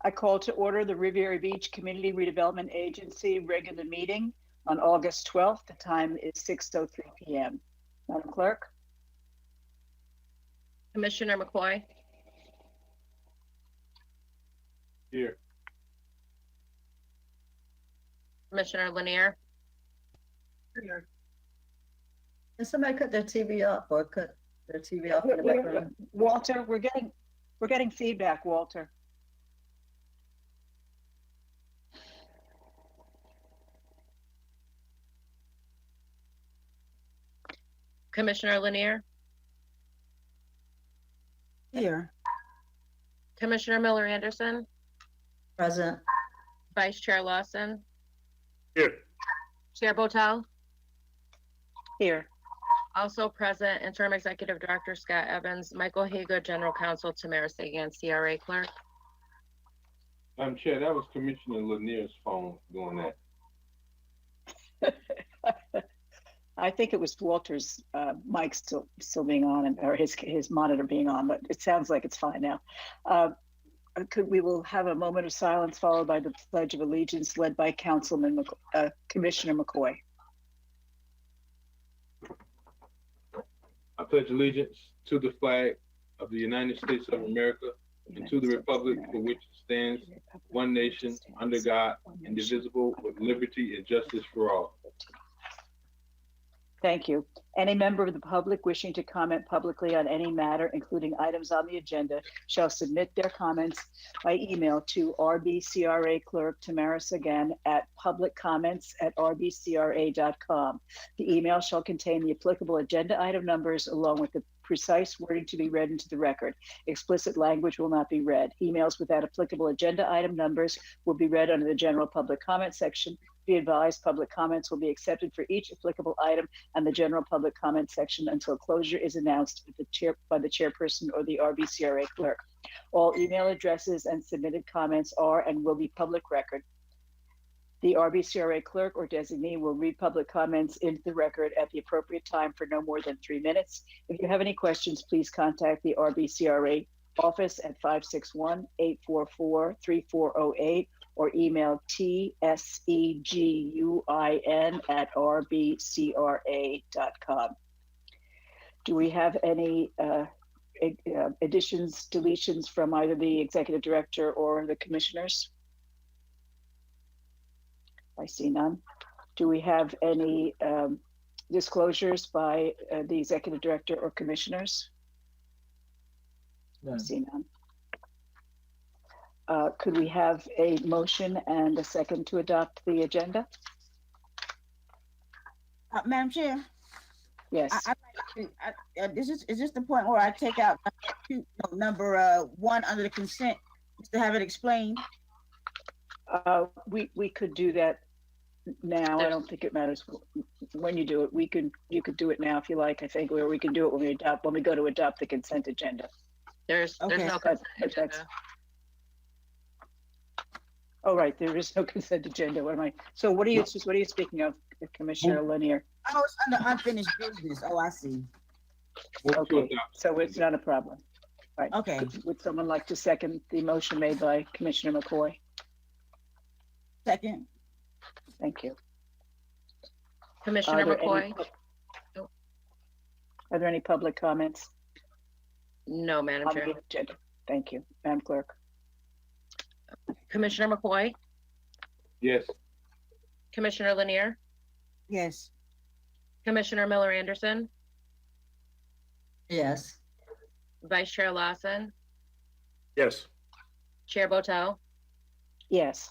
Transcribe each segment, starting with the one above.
I call to order the Riviera Beach Community Redevelopment Agency regular meeting on August 12th. The time is 6:03 p.m. Madam Clerk? Commissioner McCoy? Here. Commissioner Lanier? Here. Can somebody cut their TV off or cut their TV off in the background? Walter, we're getting feedback, Walter. Commissioner Lanier? Here. Commissioner Miller Anderson? Present. Vice Chair Lawson? Here. Chair Botel? Here. Also present, Interim Executive Director Scott Evans, Michael Hager, General Counsel Tamara Sagan, CRA Clerk. Madam Chair, that was Commissioner Lanier's phone doing that. I think it was Walter's mic still being on, or his monitor being on, but it sounds like it's fine now. We will have a moment of silence followed by the Pledge of Allegiance led by Commissioner McCoy. I pledge allegiance to the flag of the United States of America and to the republic for which it stands, one nation, under God, indivisible, with liberty and justice for all. Thank you. Any member of the public wishing to comment publicly on any matter, including items on the agenda, shall submit their comments by email to RBCRA Clerk Tamara Sagan at publiccomments@rbcra.com. The email shall contain the applicable agenda item numbers along with the precise wording to be read into the record. Explicit language will not be read. Emails without applicable agenda item numbers will be read under the general public comment section. Be advised, public comments will be accepted for each applicable item and the general public comment section until closure is announced by the chairperson or the RBCRA clerk. All email addresses and submitted comments are and will be public record. The RBCRA clerk or designee will read public comments into the record at the appropriate time for no more than 3 minutes. If you have any questions, please contact the RBCRA office at 561-844-3408 or email tseguin@rbcra.com. Do we have any additions, deletions from either the executive director or the commissioners? I see none. Do we have any disclosures by the executive director or commissioners? I see none. Could we have a motion and a second to adopt the agenda? Madam Chair, Yes. is this the point where I take out number 1 under the consent just to have it explained? We could do that now. I don't think it matters when you do it. You could do it now if you like, I think, or we can do it when we go to adopt the consent agenda. There's no consent agenda. Oh, right, there is no consent agenda. So what are you speaking of, Commissioner Lanier? Oh, it's under unfinished business. Oh, I see. Okay, so it's not a problem. Right. Okay. Would someone like to second the motion made by Commissioner McCoy? Second. Thank you. Commissioner McCoy? Are there any public comments? No, Madam Chair. Thank you. Madam Clerk. Commissioner McCoy? Yes. Commissioner Lanier? Yes. Commissioner Miller Anderson? Yes. Vice Chair Lawson? Yes. Chair Botel? Yes.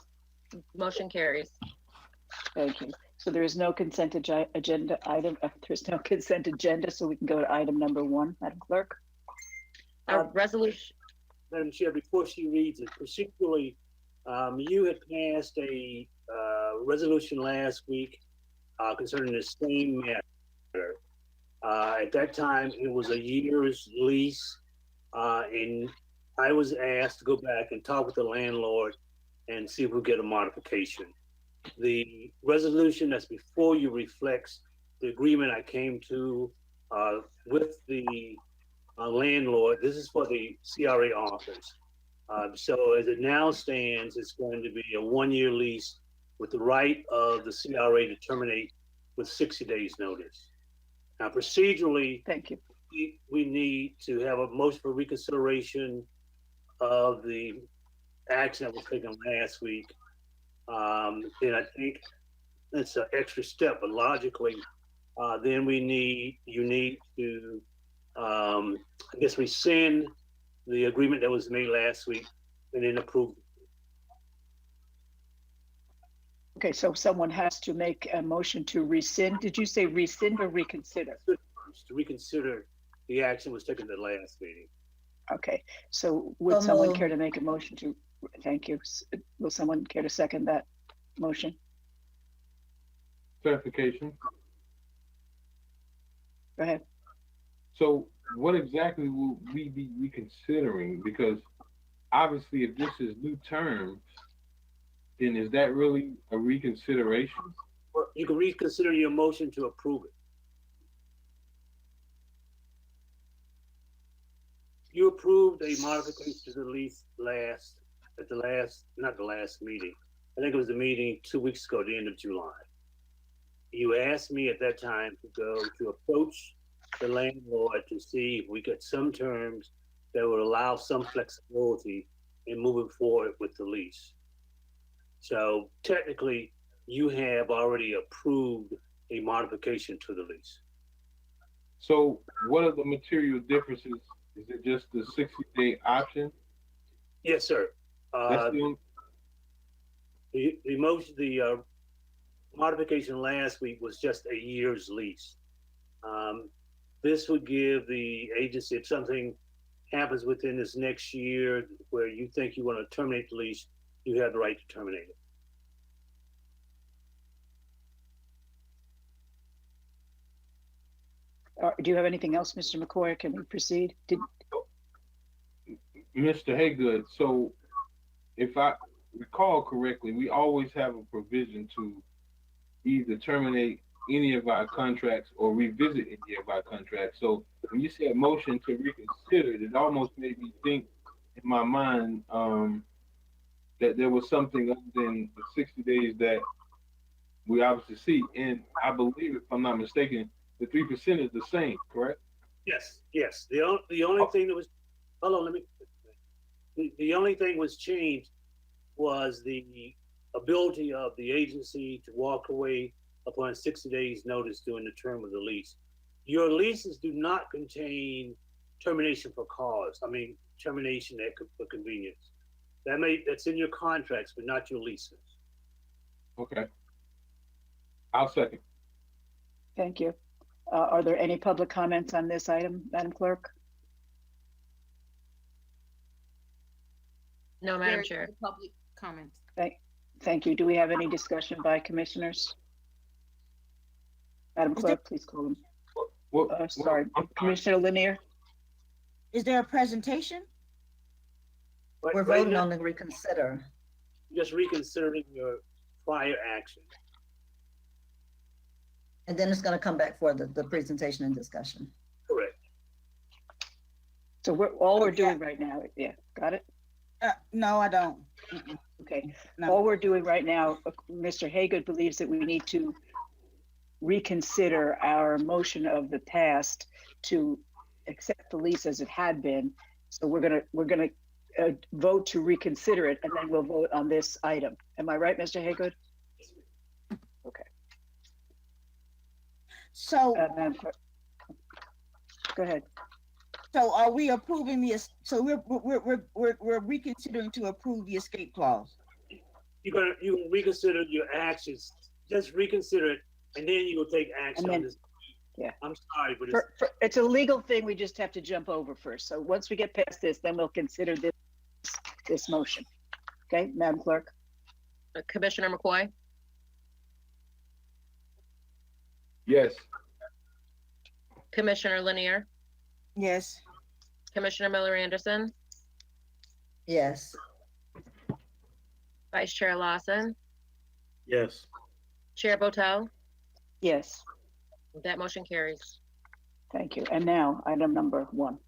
Motion carries. Thank you. So there is no consent agenda item. There's no consent agenda, so we can go to item number 1, Madam Clerk. Resolution. Madam Chair, before she reads it, particularly, you had passed a resolution last week concerning the same matter. At that time, it was a year's lease, and I was asked to go back and talk with the landlord and see if we get a modification. The resolution that's before you reflects the agreement I came to with the landlord. This is for the CRA office. So as it now stands, it's going to be a 1-year lease with the right of the CRA to terminate with 60 days notice. Now procedurally, Thank you. we need to have a motion for reconsideration of the action that was taken last week. And I think it's an extra step, but logically, then you need to, I guess, rescind the agreement that was made last week and then approve. Okay, so someone has to make a motion to rescind. Did you say rescind or reconsider? To reconsider the action was taken at the last meeting. Okay, so would So someone moved. care to make a motion to, thank you. Will someone care to second that motion? Clarification. Go ahead. So what exactly will we be reconsidering? Because obviously if this is new terms, then is that really a reconsideration? Or you can reconsider your motion to approve it. You approved a modification to the lease not the last meeting. I think it was the meeting 2 weeks ago, the end of July. You asked me at that time to approach the landlord to see if we get some terms that would allow some flexibility in moving forward with the lease. So technically, you have already approved a modification to the lease. So what are the material differences? Is it just the 60-day option? Yes, sir. That's The modification last week was just a year's lease. This would give the agency, if something happens within this next year where you think you want to terminate the lease, you have the right to terminate it. Do you have anything else, Mr. McCoy? Can we proceed? Mr. Haygood, so if I recall correctly, we always have a provision to either terminate any of our contracts or revisit any of our contracts. So when you said motion to reconsider, it almost made me think in my mind that there was something other than the 60 days that we obviously see. And I believe, if I'm not mistaken, the 3% is the same, correct? Yes, yes. The only thing that was, hold on, the only thing was changed was the ability of the agency to walk away upon 60 days notice during the term of the lease. Your leases do not contain termination for cause. Termination for convenience. That's in your contracts, but not your leases. Okay. I'll second. Thank you. Are there any public comments on this item, Madam Clerk? No, Madam Chair. Public comments. Thank you. Do we have any discussion by commissioners? Madam Clerk, please call them. Sorry, Commissioner Lanier? Is there a presentation? We're Right voting now, on the reconsider. just reconsidering your prior action. And then it's gonna come back for the presentation and discussion. Correct. So all we're doing right now, yeah, got it? No, I don't. Mm-mm. Okay. No. All we're doing right now, Mr. Haygood believes that we need to reconsider our motion of the past to accept the lease as it had been. So we're gonna vote to reconsider it, and then we'll vote on this item. Am I right, Mr. Haygood? Okay. So, Madam Clerk. Go ahead. so are we approving so we're reconsidering to approve the escape clause? You can reconsider your actions. Just reconsider it, and then you will take action And then- on this. yeah. I'm sorry, but It's a legal thing we just have to jump over first. So once we get past this, then we'll consider this motion. Okay, Madam Clerk? Commissioner McCoy, Yes. Commissioner Lanier, Yes. Commissioner Miller Anderson, Yes. Vice Chair Lawson, yes. Chair Botel. Yes, That motion carries. thank you. And now, item number 1.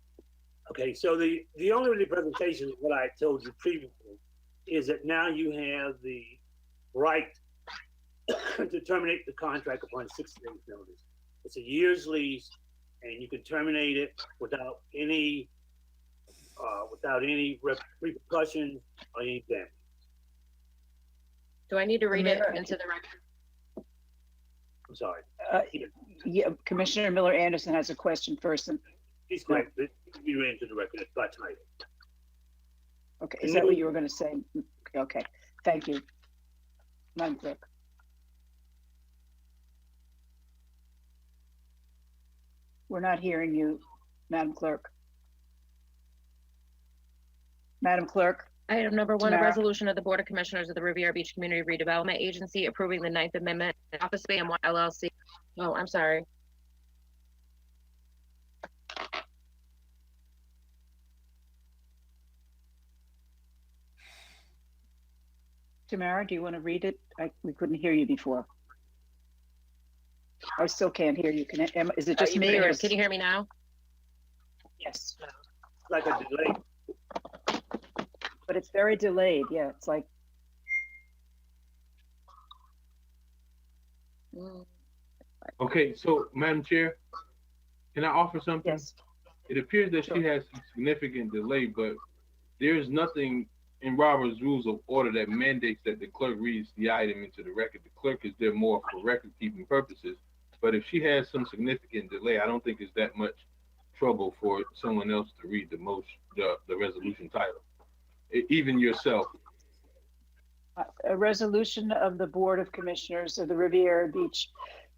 Okay, so the only presentation, what I told you previously, is that now you have the right to terminate the contract upon 60 days notice. It's a year's lease, and you can terminate it without any repercussions or any damage. Do I need to read it into the record? I'm sorry. Yeah, Commissioner Miller Anderson has a question first. He's correct. It can be read into the record. It's by title. Okay, is that what you were going to say? Okay, thank you. Madam Clerk. We're not hearing you, Madam Clerk. Madam Clerk. Item number 1, a Tamara. resolution of the Board of Commissioners of the Riviera Beach Community Redevelopment Agency approving the 9th Amendment to Office Bay and LLC. Oh, I'm sorry. Tamara, do you want to read it? We couldn't hear you before. I still can't hear you. Is it just You me couldn't or? hear- Can you hear me now? Yes, It's like a delay. but it's very delayed. Yeah, it's like, Okay, so Madam Chair, can I offer something? yes. It appears that she has some significant delay, but there is nothing in Robert's Rules of Order that mandates that the clerk reads the item into the record. The clerk is there more for record-keeping purposes. But if she has some significant delay, I don't think it's that much trouble for someone else to read the resolution title, even yourself. A resolution of the Board of Commissioners of the Riviera Beach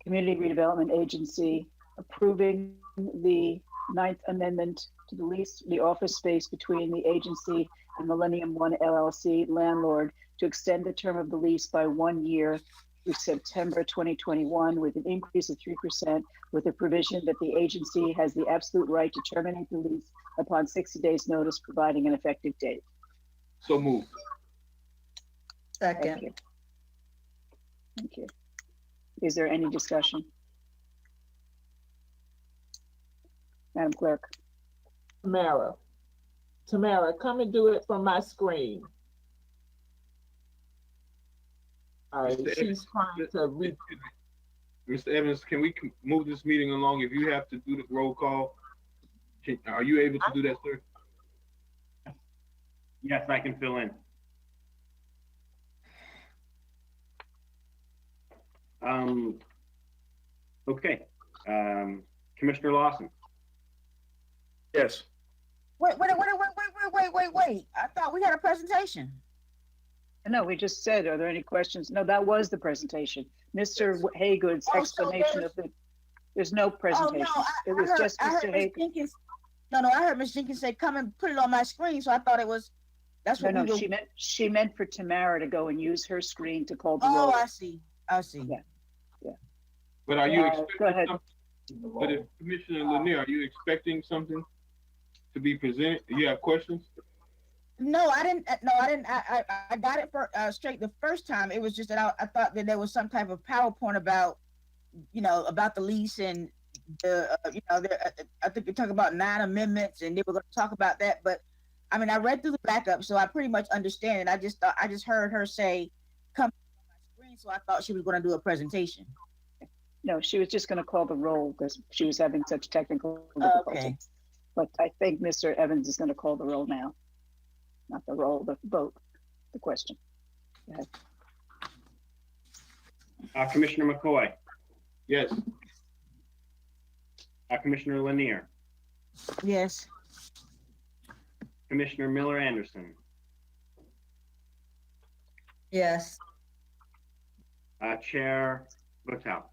Community Redevelopment Agency approving the 9th Amendment to the lease, the office space between the agency and Millennium One LLC landlord to extend the term of the lease by 1 year through September 2021 with an increase of 3%, with a provision that the agency has the absolute right to terminate the lease upon 60 days notice, providing an effective date. So moved. Thank Second. you. Thank you. Is there any discussion? Madam Clerk. Tamara, come and do it from my screen. All right, Mr. she's trying to read. Mr. Evans, can we move this meeting along? If you have to do the roll call, are you able to do that, sir? Yes, I can fill in. Okay. Commissioner Lawson. Yes. Wait. I thought we had a presentation. No, we just said, are there any questions? No, that was the presentation. Mr. Haygood's Oh, so explanation of the, there's no presentation. It was just I heard Mr. Ms. Haygood. Jenkins. No, I heard Ms. Jenkins say, come and put it on my screen, so I thought it was, that's what No, we were. she meant for Tamara to go and use her screen to call the Oh, roll. I see. Yeah. But are you Go expecting ahead. something? But if Commissioner Lanier, are you expecting something to be presented? Do you have questions? No, I didn't. I got it for straight the first time. It was just that I thought that there was some type of PowerPoint about, about the lease and the, I think we talked about 9 amendments and they were going to talk about that. But I mean, I read through the backup, so I pretty much understand it. I just heard her say, "Come on my screen," so I thought she was going to do a presentation. No, she was just going to call the roll because she was having such technical difficulties. Okay. But I think Mr. Evans is going to call the roll now. Not the roll, the vote, the question. Go ahead. Commissioner McCoy. Yes. Commissioner Lanier. Yes. Commissioner Miller Anderson. Yes. Chair Votel.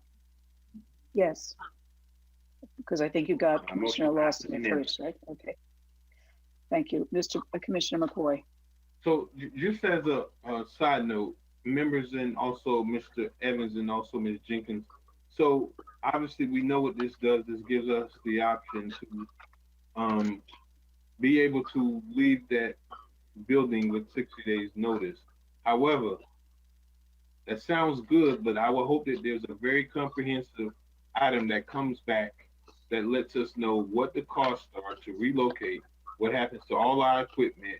Yes. Because I think you got Commissioner motion passes Lawson unanimously. first, right? Okay. Thank you. Commissioner McCoy. So just as a side note, members and also Mr. Evans and also Ms. Jenkins. So obviously we know what this does. This gives us the option to be able to leave that building with 60 days notice. However, that sounds good, but I would hope that there's a very comprehensive item that comes back that lets us know what the costs are to relocate, what happens to all our equipment,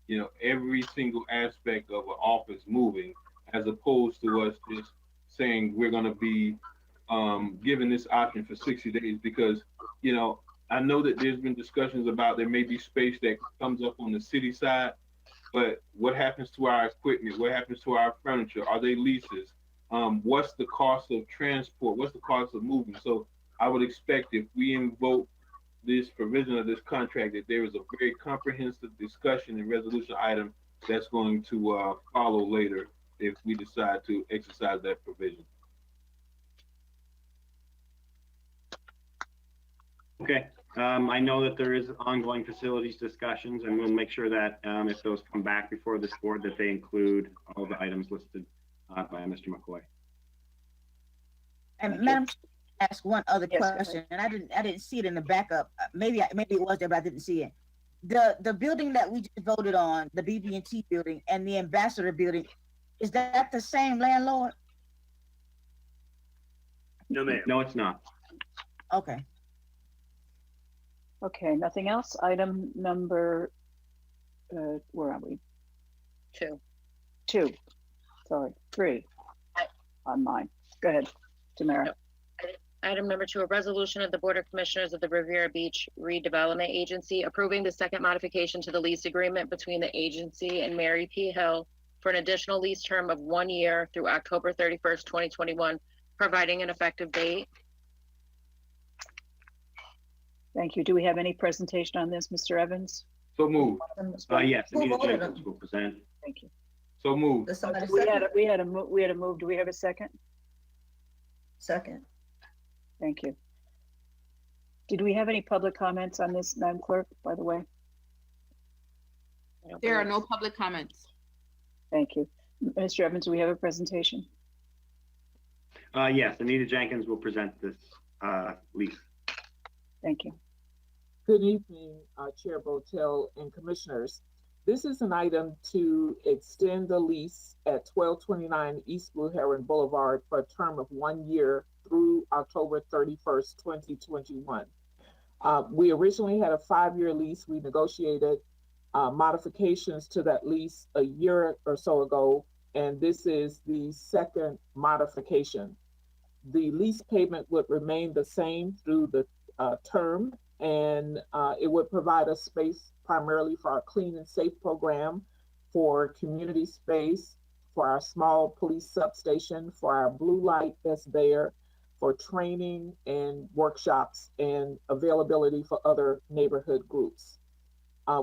you know, every single aspect of an office moving, as opposed to us just saying we're going to be given this option for 60 days. Because, you know, I know that there's been discussions about there may be space that comes up on the city side, but what happens to our equipment? What happens to our furniture? Are they leases? What's the cost of transport? What's the cost of moving? So I would expect if we invoke this provision of this contract, that there is a very comprehensive discussion and resolution item that's going to follow later if we decide to exercise that provision. Okay, I know that there is ongoing facilities discussions, and we'll make sure that if those come back before this board, that they include all the items listed by Mr. McCoy. And Madam Chair, ask one other Yes, question, and I didn't see it in the backup. Maybe it was there, but I didn't see it. The building that we just voted on, the BB&T building and the Ambassador building, is that the same landlord? No, ma'am. No, it's not. Okay. Okay, nothing else? Item number, where are we? 2. 2, sorry, 3 on mine. Go ahead, Tamara. Yep. Item number 2, a resolution of the Board of Commissioners of the Riviera Beach Redevelopment Agency approving the second modification to the lease agreement between the agency and Mary P. Hill for an additional lease term of 1 year through October 31st, 2021, providing an effective date. Thank you. Do we have any presentation on this, Mr. Evans? So moved. Yes, Who Anita voted Jenkins will present. Thank you. So moved. Does somebody We had second? we had a move. Do we have a second? Second. Thank you. Did we have any public comments on this, Madam Clerk, by the way? I don't There are believe- no public comments. Thank you. Mr. Evans, do we have a presentation? Yes, Anita Jenkins will present this lease. Thank you. Good evening, Chair Botel and Commissioners. This is an item to extend the lease at 1229 East Blue Heron Boulevard for a term of 1 year through October 31st, 2021. We originally had a 5-year lease. We negotiated modifications to that lease a year or so ago, and this is the second modification. The lease payment would remain the same through the term, and it would provide us space primarily for our clean and safe program, for community space, for our small police substation, for our blue light that's there, for training and workshops, and availability for other neighborhood groups.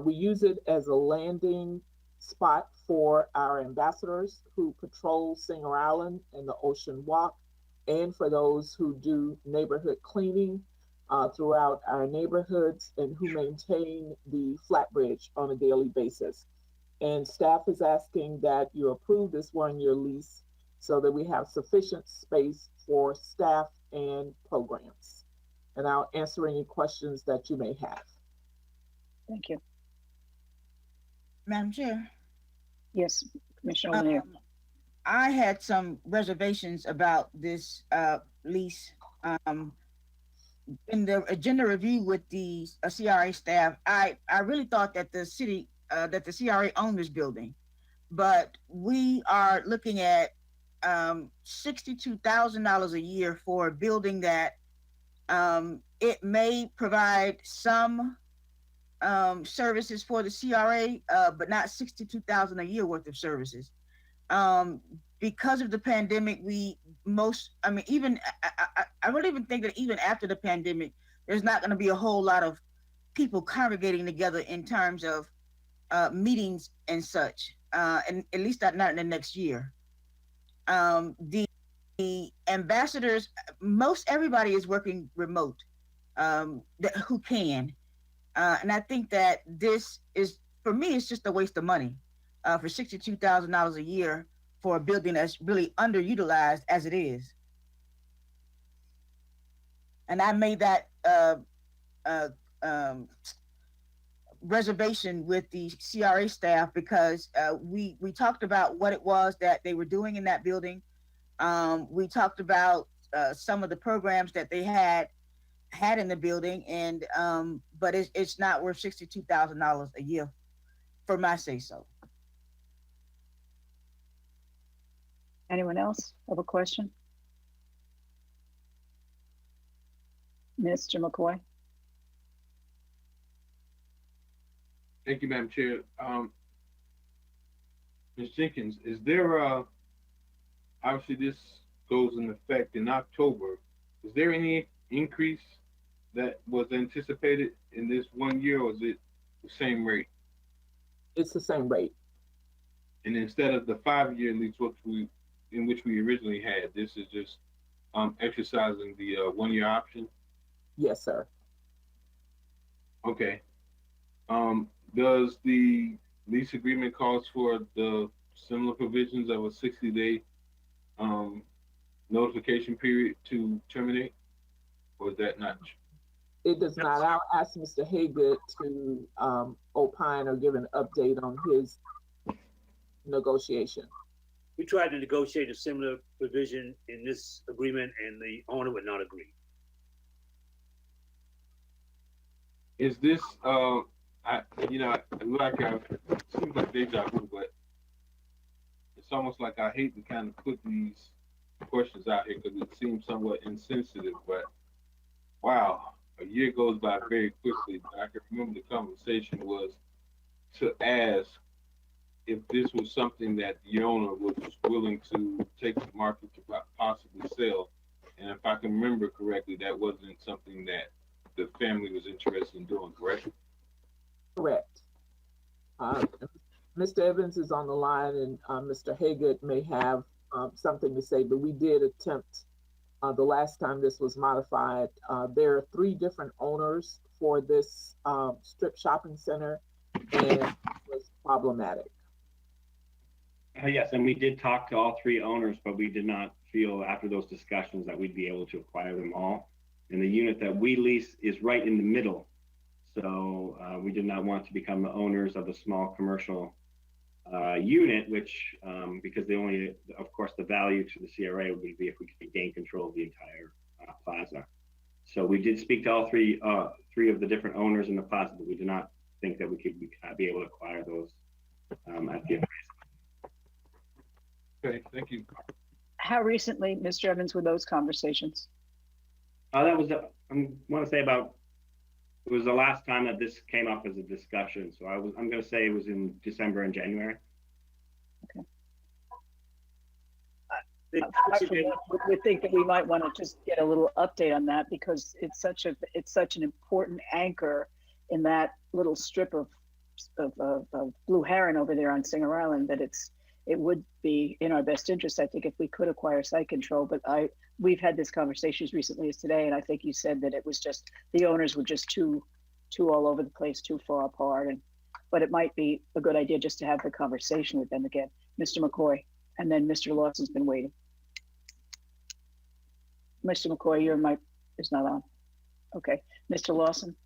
We use it as a landing spot for our ambassadors who patrol Singer Island and the Ocean Walk, and for those who do neighborhood cleaning throughout our neighborhoods and who maintain the flat bridge on a daily basis. And staff is asking that you approve this 1-year lease so that we have sufficient space for staff and programs. And I'll answer any questions that you may have. Thank you. Madam Chair. Yes, Commissioner Lanier. I had some reservations about this lease. In the agenda review with the CRA staff, I really thought that the city, that the CRA owned this building, but we are looking at $62,000 a year for a building that it may provide some services for the CRA, but not $62,000 a year worth of services. Because of the pandemic, I don't even think that even after the pandemic, there's not going to be a whole lot of people congregating together in terms of meetings and such, and at least not in the next year. The ambassadors, most everybody is working remote, who can. And I think that this is, for me, it's just a waste of money for $62,000 a year for a building that's really underutilized as it is. And I made that reservation with the CRA staff because we talked about what it was that they were doing in that building. We talked about some of the programs that they had had in the building, and but it's not worth $62,000 a year for my say so. Anyone else have a question? Mr. McCoy? Thank you, Madam Chair. Ms. Jenkins, is there obviously this goes in effect in October. Is there any increase that was anticipated in this 1 year, or is it the same rate? It's the same rate. And instead of the 5-year lease, in which we originally had, this is just exercising the 1 year option? Yes, sir. Okay. Does the lease agreement calls for the similar provisions of a 60-day notification period to terminate, or is that not? It does not. I'll ask Mr. Haygood to opine or give an update on his negotiation. We tried to negotiate a similar provision in this agreement, and the owner would not agree. Is this it seems like deja vu, but it's almost like I hate to kind of put these questions out here because it seems somewhat insensitive, but wow, a year goes by very quickly. I can remember the conversation was to ask if this was something that the owner was willing to take to market to possibly sell. And if I can remember correctly, that wasn't something that the family was interested in doing, correct? Correct. Mr. Evans is on the line, and Mr. Haygood may have something to say, but we did attempt the last time this was modified. There are 3 different owners for this strip shopping center, and it was problematic. Yes, and we did talk to all 3 owners, but we did not feel after those discussions that we'd be able to acquire them all. And the unit that we lease is right in the middle. So we did not want to become the owners of the small commercial unit, which, because the only, of course, the value to the CRA would be if we could gain control of the entire plaza. So we did speak to all 3 of the different owners in the plaza, but we did not think that we could be able to acquire those at the appraisal. Okay, thank you. How recently, Mr. Evans, were those conversations? That was, I want to say about, it was the last time that this came up as a discussion. So I'm going to say it was in December and January. Okay. I would think that we might want to just get a little update on that, because it's such an important anchor in that little strip of Blue Heron over there on Singer Island, that it would be in our best interest, I think, if we could acquire site control. But we've had this conversation as recently as today, and I think you said that it was just the owners were just too all over the place, too far apart. But it might be a good idea just to have the conversation with them again. Mr. McCoy, and then Mr. Lawson's been waiting. Mr. McCoy, your mic is not on. Okay, Mr. Lawson.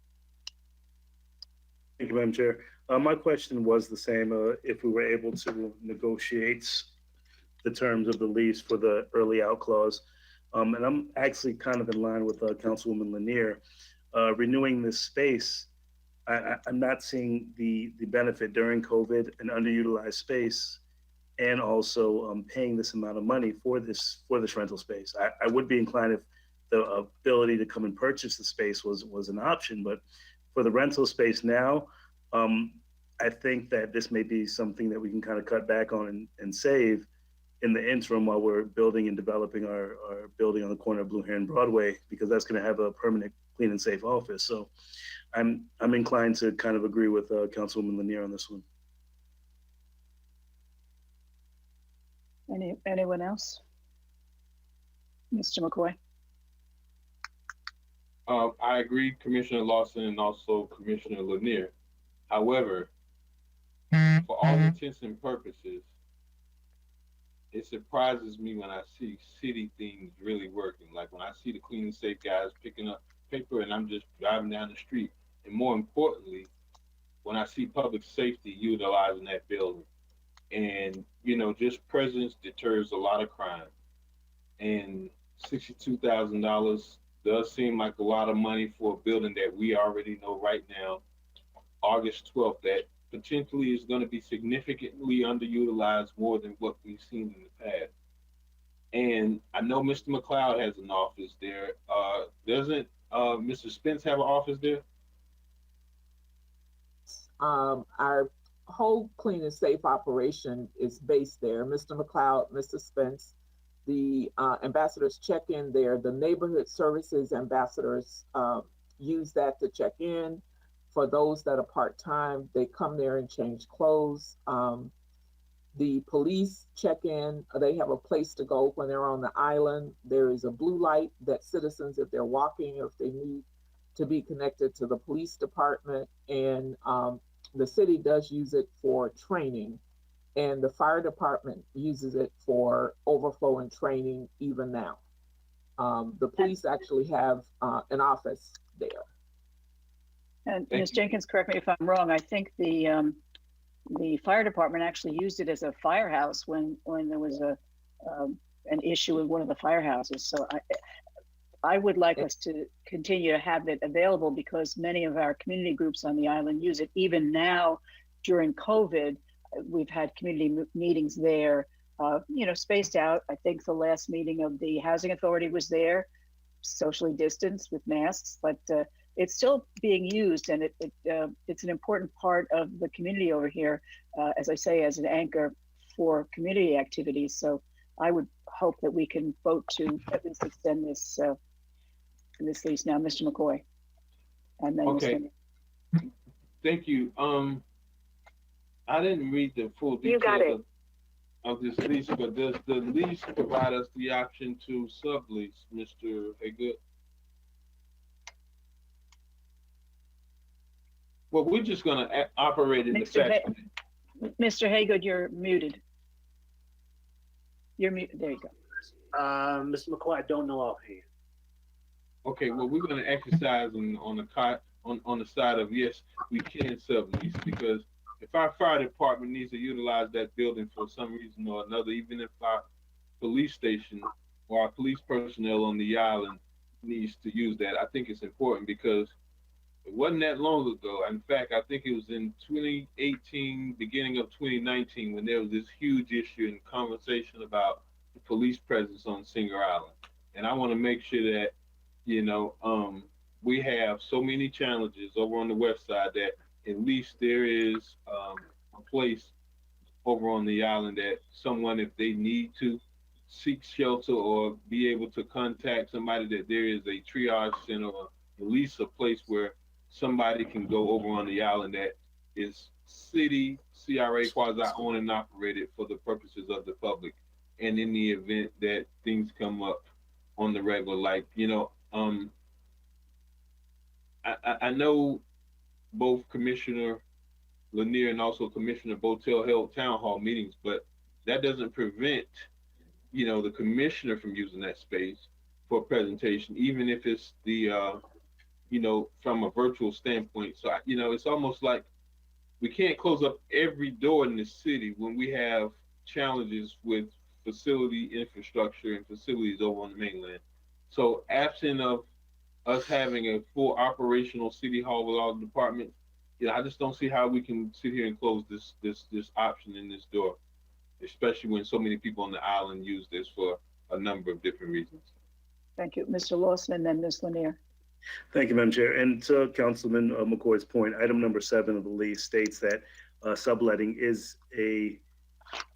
Thank you, Madam Chair. My question was the same, if we were able to negotiate the terms of the lease for the early out clause. And I'm actually kind of in line with Councilwoman Lanier. Renewing this space, I'm not seeing the benefit during COVID, an underutilized space, and also paying this amount of money for this rental space. I would be inclined if the ability to come and purchase the space was an option, but for the rental space now, I think that this may be something that we can kind of cut back on and save in the interim while we're building and developing our building on the corner of Blue Heron Broadway, because that's going to have a permanent clean and safe office. So I'm inclined to kind of agree with Councilwoman Lanier on this one. Anyone else? Mr. McCoy. I agree, Commissioner Lawson and also Commissioner Lanier. However, for all intents and purposes, it surprises me when I see city things really working. Like when I see the clean and safe guys picking up paper and I'm just driving down the street. And more importantly, when I see public safety utilizing that building. And, just presence deters a lot of crime. And $62,000 does seem like a lot of money for a building that we already know right now, August 12th, that potentially is going to be significantly underutilized more than what we've seen in the past. And I know Mr. McLeod has an office there. Doesn't Mr. Spence have an office there? Our whole clean and safe operation is based there. Mr. McLeod, Mr. Spence, the ambassadors check in there. The neighborhood services ambassadors use that to check in. For those that are part-time, they come there and change clothes. The police check in. They have a place to go when they're on the island. There is a blue light that citizens, if they're walking or if they need to be connected to the police department, and the city does use it for training, and the fire department uses it for overflow and training even now. The police actually have an office there. And Ms. Jenkins, correct me if I'm wrong, I think the fire department actually used it as a firehouse when there was an issue with one of the firehouses. So I would like us to continue to have it available, because many of our community groups on the island use it. Even now, during COVID, we've had community meetings there, spaced out. I think the last meeting of the Housing Authority was there, socially distanced with masks, but it's still being used, and it's an important part of the community over here, as I say, as an anchor for community activities. So I would hope that we can vote to at least extend this lease now. Mr. McCoy. And then Okay. Thank you. I didn't read the full details of this lease, but does the lease provide us the option to sublease, Mr. Haygood? Well, we're just going to operate in the section. Mr. Haygood, you're muted. You're muted. There you go. Mr. McCoy, I don't know offhand. Okay, well, we're going to exercise on the side of yes, we can sublease, because if our fire department needs to utilize that building for some reason or another, even if our police station or our police personnel on the island needs to use that, I think it's important, because it wasn't that long ago. In fact, I think it was in 2018, beginning of 2019, when there was this huge issue and conversation about the police presence on Singer Island. And I want to make sure that, we have so many challenges over on the west side that at least there is a place over on the island that someone, if they need to seek shelter or be able to contact somebody, that there is a triage center or at least a place where somebody can go over on the island that is city, CRA, quasi-owned and operated for the purposes of the public. And in the event that things come up on the regular, like, I know both Commissioner Lanier and also Commissioner Botel held town hall meetings, but that doesn't prevent, the commissioner from using that space for a presentation, even if it's the, from a virtual standpoint. So, it's almost like we can't close up every door in the city when we have challenges with facility infrastructure and facilities over on the mainland. So absent of us having a full operational city hall with all the departments, I just don't see how we can sit here and close this option in this door, especially when so many people on the island use this for a number of different reasons. Thank you, Mr. Lawson, and then Ms. Lanier. Thank you, Madam Chair. And to Councilman McCoy's point, item number 7 of the lease states that subletting is a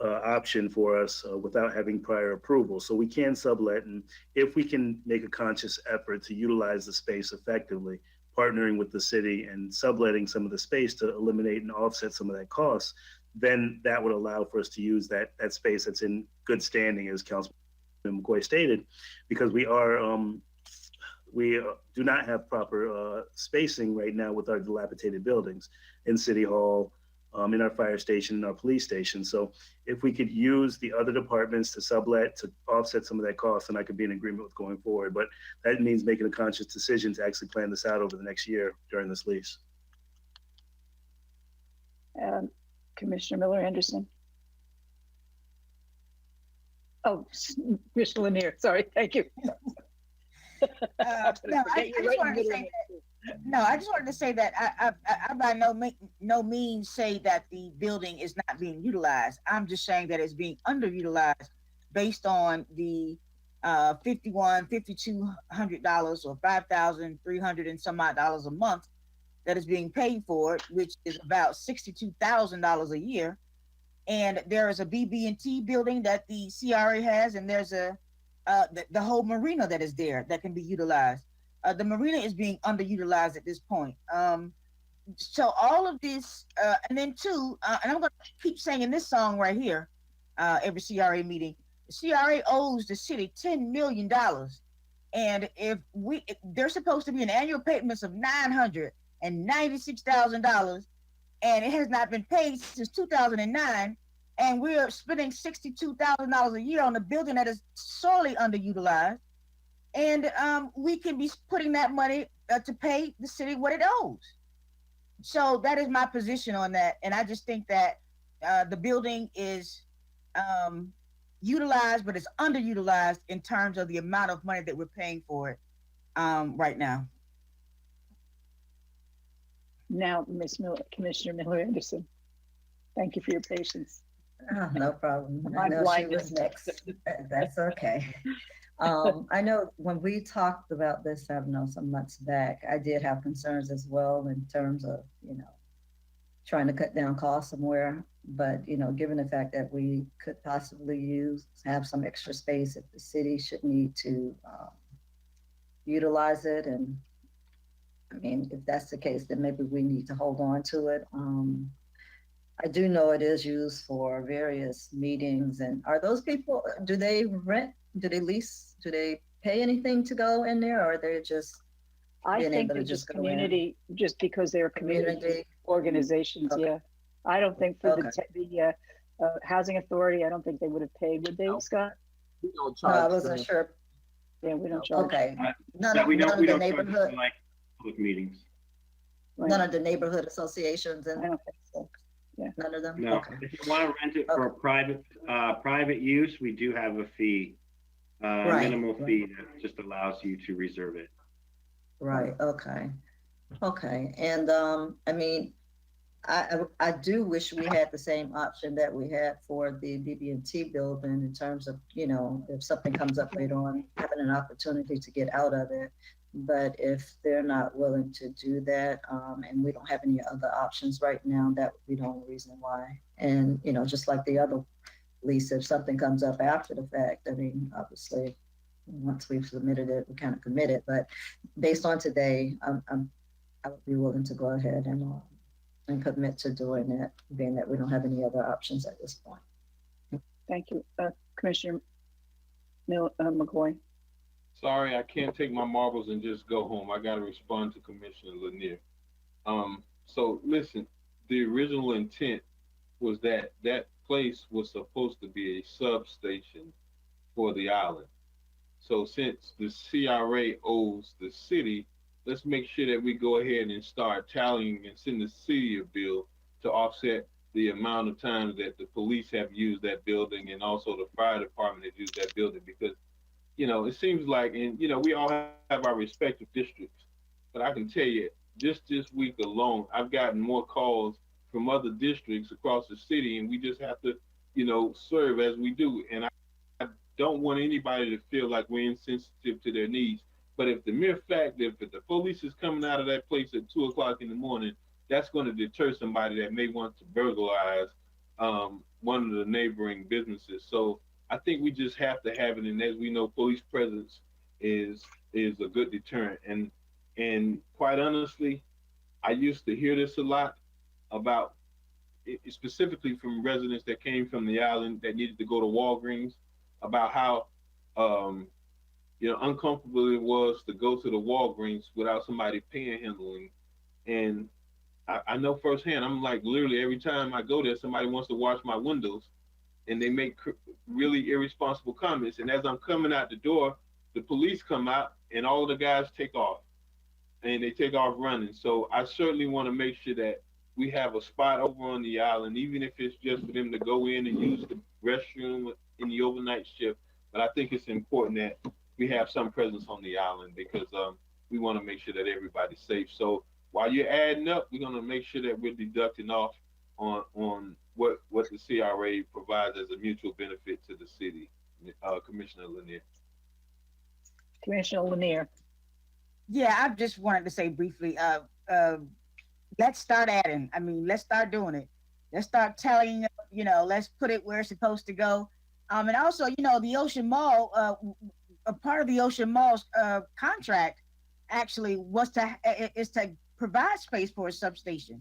option for us without having prior approval. So we can sublet, and if we can make a conscious effort to utilize the space effectively, partnering with the city and subletting some of the space to eliminate and offset some of that cost, then that would allow for us to use that space that's in good standing, as Councilman McCoy stated, because we do not have proper spacing right now with our dilapidated buildings in City Hall, in our fire station, in our police station. So if we could use the other departments to sublet to offset some of that cost, then I could be in agreement with going forward. But that means making a conscious decision to actually plan this out over the next year during this lease. Commissioner Miller-Anderson. Oh, Mr. Lanier, sorry, thank you. No, I just wanted to say that. No, I just wanted to say that I by no means say that the building is not being utilized. I'm just saying that it's being underutilized based on the $5,200 or $5,300 and some odd dollars a month that is being paid for it, which is about $62,000 a year. And there is a BB&T building that the CRA has, and there's the whole marina that is there that can be utilized. The marina is being underutilized at this point. So all of this, and then two, and I'm going to keep singing this song right here, every CRA meeting. The CRA owes the city $10 million, and if they're supposed to be an annual payments of $996,000, and it has not been paid since 2009, and we're spending $62,000 a year on a building that is sorely underutilized, and we can be putting that money to pay the city what it owes. So that is my position on that, and I just think that the building is utilized, but it's underutilized in terms of the amount of money that we're paying for it right now. Now, Commissioner Miller Anderson, thank you for your patience. Oh, no problem. I My know she blindness. was next. That's okay. I know when we talked about this, I don't know, some months back, I did have concerns as well in terms of, trying to cut down costs somewhere. But, given the fact that we could possibly have some extra space if the city should need to utilize it. And I mean, if that's the case, then maybe we need to hold on to it. I do know it is used for various meetings. And are those people, do they rent, do they lease, do they pay anything to go in there, or are they just I being think able to they're just just go in? community, just because they're community Community? organizations, Okay. yeah. I don't think for Okay. the housing authority, I don't think they would have paid, would they, No. Scott? We don't No, I charge wasn't them. sure. Yeah, we don't charge. Okay. None Yeah, of we none don't of the charge neighborhood, for, like public meetings. Right. none of the neighborhood associations I and don't think so. none of them? No, Okay. if you want to rent it for private use, we do have a fee, Right, minimal right. fee that just allows you to reserve it. Right, okay. Okay, and I mean, I do wish we had the same option that we had for the BB&T building in terms of, if something comes up later on, having an opportunity to get out of it. But if they're not willing to do that, and we don't have any other options right now, that would be the only reason why. And, just like the other lease, if something comes up after the fact, I mean, obviously, once we've submitted it, we kind of committed. But based on today, I would be willing to go ahead and commit to doing it, being that we don't have any other options at this point. Thank you. Commissioner McCoy. Sorry, I can't take my marbles and just go home. I got to respond to Commissioner Lanier. So listen, the original intent was that that place was supposed to be a substation for the island. So since the CRA owes the city, let's make sure that we go ahead and start tallying and send the city a bill to offset the amount of times that the police have used that building and also the fire department has used that building. Because, it seems like, and, we all have our respective districts, but I can tell you, just this week alone, I've gotten more calls from other districts across the city, and we just have to, serve as we do. And I don't want anybody to feel like we're insensitive to their needs. But if the mere fact that if the police is coming out of that place at 2:00 in the morning, that's going to deter somebody that may want to burglarize one of the neighboring businesses. So I think we just have to have it. And as we know, police presence is a good deterrent. And quite honestly, I used to hear this a lot about specifically from residents that came from the island that needed to go to Walgreens, about how uncomfortable it was to go to the Walgreens without somebody panhandling. And I know firsthand, I'm like, literally every time I go there, somebody wants to wash my windows and they make really irresponsible comments. And as I'm coming out the door, the police come out and all of the guys take off and they take off running. So I certainly want to make sure that we have a spot over on the island, even if it's just for them to go in and use the restroom in the overnight shift. But I think it's important that, we have some presence on the island because we want to make sure that everybody's safe. So while you're adding up, we're going to make sure that we're deducting off on what the CRA provides as a mutual benefit to the city. Commissioner Lanier. Commissioner Lanier. Yeah, I just wanted to say briefly, let's start adding. I mean, let's start doing it. Let's start telling, let's put it where it's supposed to go. And also, the Ocean Mall, a part of the Ocean Mall's contract actually is to provide space for a substation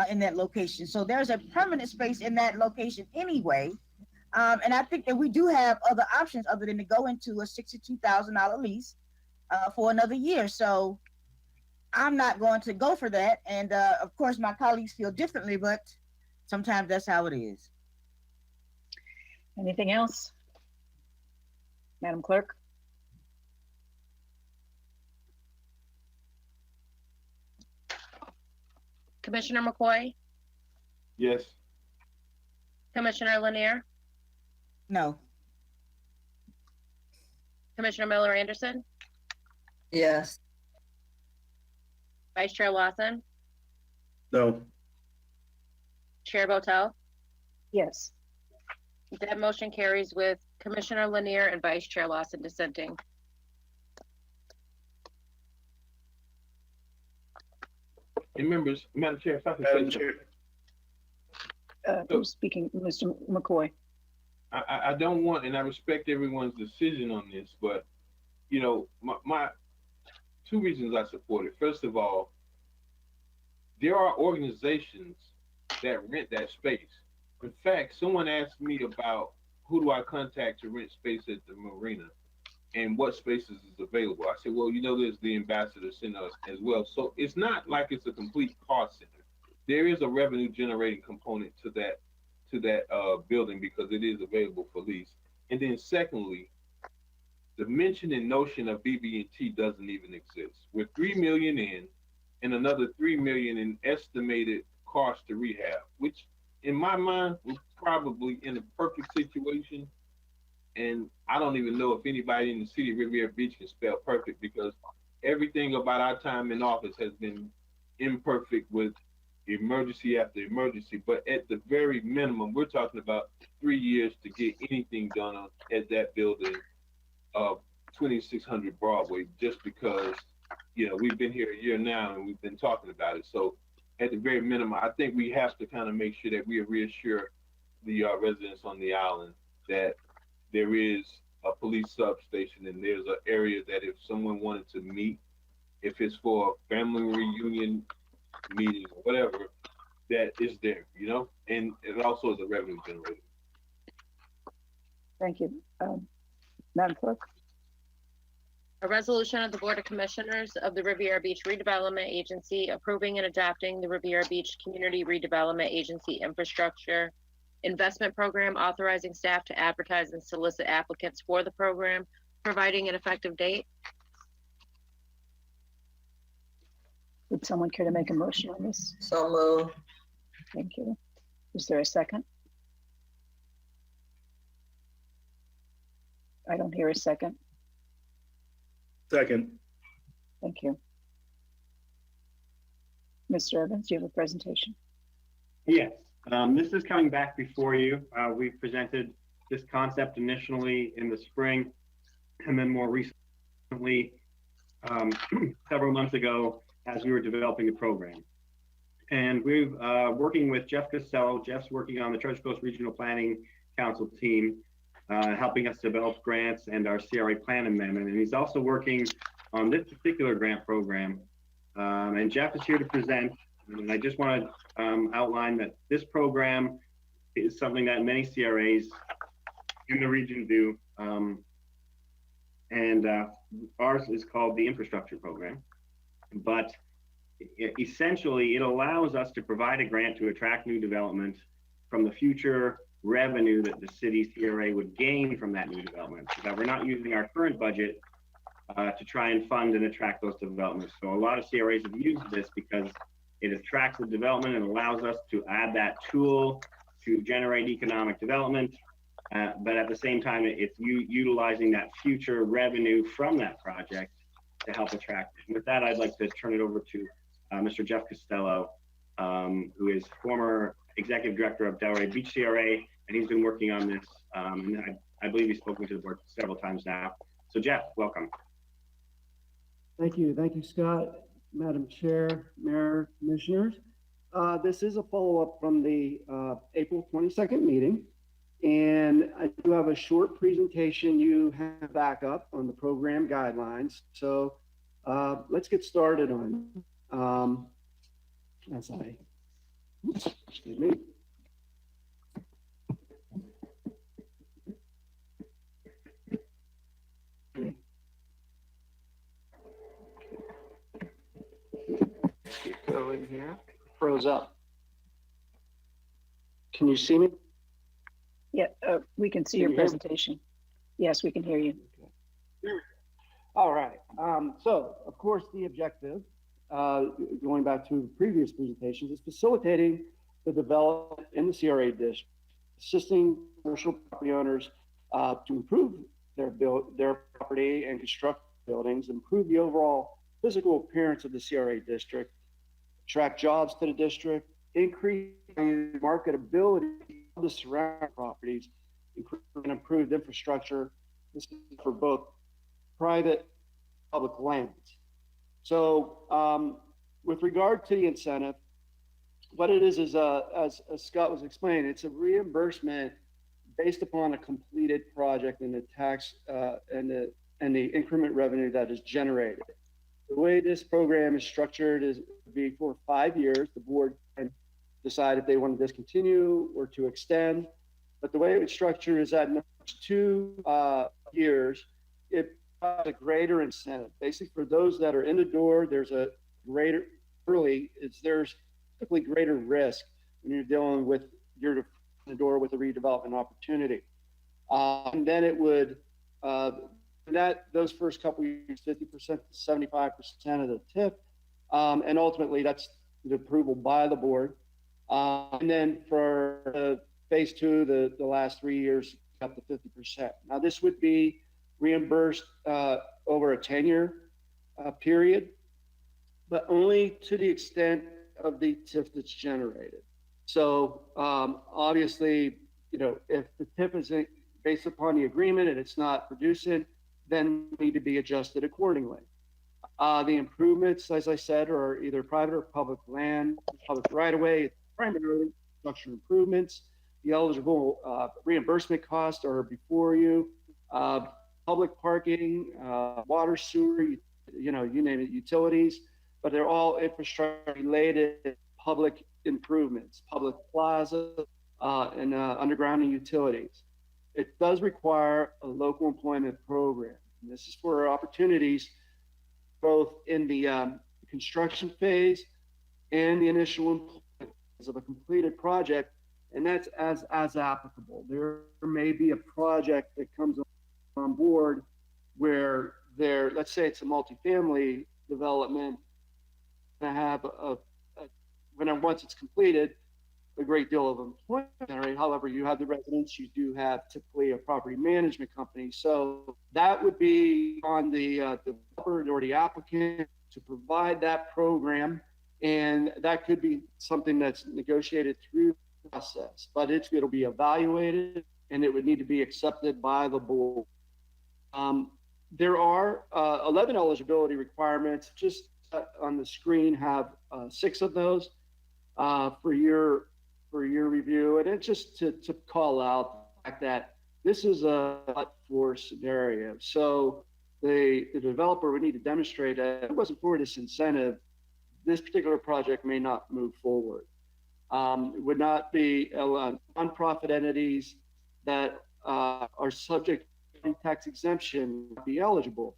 in that location. So there's a permanent space in that location anyway. And I think that we do have other options other than to go into a $62,000 lease for another year. So I'm not going to go for that. And of course, my colleagues feel differently, but sometimes that's how it is. Anything else? Madam Clerk? Commissioner McCoy, Yes. Commissioner Lanier, No. Commissioner Miller Anderson, Yes. Vice Chair Lawson, No. Chair Botel. Yes. That motion carries with Commissioner Lanier and Vice Chair Lawson dissenting. And members, Madam Chair, if I could Madam say Chair. Who's speaking? Mr. McCoy. I don't want, and I respect everyone's decision on this, but my two reasons I support it. First of all, there are organizations that rent that space. In fact, someone asked me about who do I contact to rent space at the marina and what spaces is available. I said, well, there's the Ambassador Center as well. So it's not like it's a complete cost center. There is a revenue generating component to that building because it is available for lease. And then secondly, the mention and notion of BB&T doesn't even exist. We're $3 million in and another $3 million in estimated cost to rehab, which in my mind was probably in a perfect situation. And I don't even know if anybody in the city of Riviera Beach can spell perfect because everything about our time in office has been imperfect with emergency after emergency. But at the very minimum, we're talking about 3 years to get anything done at that building of 2600 Broadway, just because, we've been here a year now and we've been talking about it. So at the very minimum, I think we have to kind of make sure that we reassure the residents on the island that there is a police substation and there's an area that if someone wanted to meet, if it's for a family reunion meeting or whatever, that is there, and it also is a revenue generator. Thank you. Madam Clerk? A resolution of the Board of Commissioners of the Riviera Beach Redevelopment Agency approving and adopting the Riviera Beach Community Redevelopment Agency Infrastructure Investment Program, authorizing staff to advertise and solicit applicants for the program, providing an effective date. Would someone care to make a motion on this? So moved. Thank you. Is there a second? I don't hear a second. Second. Thank you. Mr. Evans, do you have a presentation? Yes, this is coming back before you. We presented this concept initially in the spring and then more recently, several months ago, as we were developing the program. And we've working with Jeff Costello. Jeff's working on the Treasure Coast Regional Planning Council team, helping us develop grants and our CRA plan amendment. And he's also working on this particular grant program. And Jeff is here to present. And I just want to outline that this program is something that many CRAs in the region do. And ours is called the Infrastructure Program. But essentially, it allows us to provide a grant to attract new development from the future revenue that the city CRA would gain from that new development, so that we're not using our current budget to try and fund and attract those developments. So a lot of CRAs have used this because it attracts the development and allows us to add that tool to generate economic development But at the same time, it's utilizing that future revenue from that project to help attract it. And with that, I'd like to turn it over to Mr. Jeff Costello, who is former executive director of Delray Beach CRA, and he's been working on this. And I believe he's spoken to the board several times now. So Jeff, welcome. Thank you, Scott, Madam Chair, Mayor, Commissioners. This is a follow-up from the April 22nd meeting, and I do have a short presentation you have back up on the program guidelines. So let's get started on excuse me. Keep going here. Froze up. Can you see me? Yeah, we can see Can your you hear me? presentation. Yes, we can hear you. All right. So, of course, the objective, going back to previous presentations, is facilitating the development in the CRA district, assisting commercial property owners to improve their property and construct buildings, improve the overall physical appearance of the CRA district, attract jobs to the district, increase marketability of the surrounding properties, and improved infrastructure. This is for both private and public lands. So with regard to the incentive, what it is as Scott was explaining, it's a reimbursement based upon a completed project and the tax and the increment revenue that is generated. The way this program is structured is to be for 5 years. The board can decide if they want to discontinue or to extend. But the way it's structured is that in the next 2 years, it provides a greater incentive. Basically, for those that are in the door, there's a greater there's typically greater risk when you're dealing with you're in the door with a redevelopment opportunity. And then it would those first couple of years, 50% to 75% of the TIF, and ultimately that's the approval by the board. And then for phase 2, the last 3 years, up to 50%. Now this would be reimbursed over a 10-year period, but only to the extent of the TIF that's generated. So obviously, if the TIF is based upon the agreement and it's not producing, then need to be adjusted accordingly. The improvements, as I said, are either private or public land, public right-of-way, primarily structure improvements. The eligible reimbursement costs are before you. Public parking, water, sewer, you name it, utilities, but they're all infrastructure related public improvements, public plaza, and underground and utilities. It does require a local employment program. And this is for opportunities both in the construction phase and the initial employment of a completed project, and that's as applicable. There may be a project that comes on board where let's say it's a multifamily development, to have once it's completed, a great deal of employment generated. However, you have the residents, you do have typically a property management company. So that would be on the developer or the applicant to provide that program. And that could be something that's negotiated through the process, but it'll be evaluated and it would need to be accepted by the board. There are 11 eligibility requirements. Just on the screen have 6 of those for your review, and it's just to call out the fact that this is a but-for scenario. So the developer would need to demonstrate that if it wasn't for this incentive, this particular project may not move forward. It would not be nonprofit entities that are subject to tax exemption would be eligible.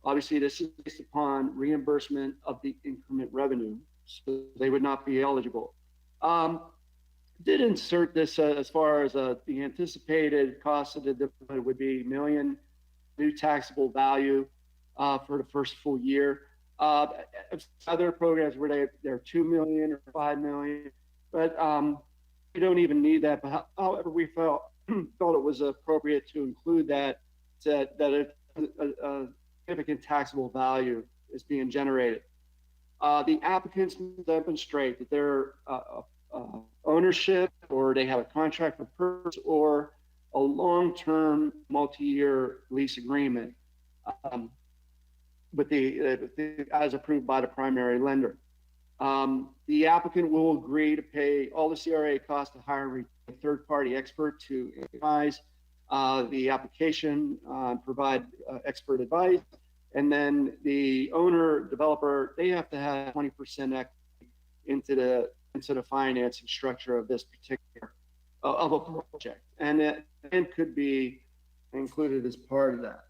Obviously, this is based upon reimbursement of the increment revenue, so they would not be eligible. Did insert this as far as the anticipated cost of the development would be $1 million new taxable value for the first full year. Other programs where they're $2 million or $5 million, but we don't even need that. But however, we felt thought it was appropriate to include that a significant taxable value is being generated. The applicants demonstrate that their ownership, or they have a contract for purchase, or a long-term multi-year lease agreement with as approved by the primary lender. The applicant will agree to pay all the CRA costs to hire a third-party expert to advise the application, provide expert advice, and then the owner developer, they have to have 20% equity into the financing structure of this particular of a project, and it could be included as part of that.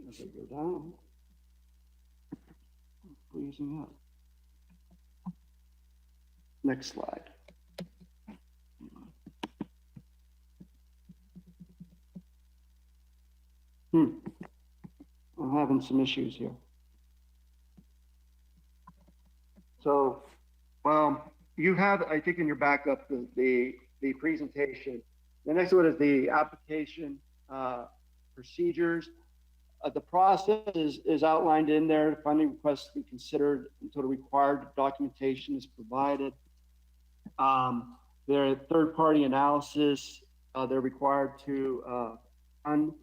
As I go down, freezing up. Next slide. I'm having some issues here. So, well, you have, I think, in your backup the presentation. The next one is the application procedures. The process is outlined in there. Funding requests to be considered until the required documentation is provided. Their third-party analysis, they're required to fund,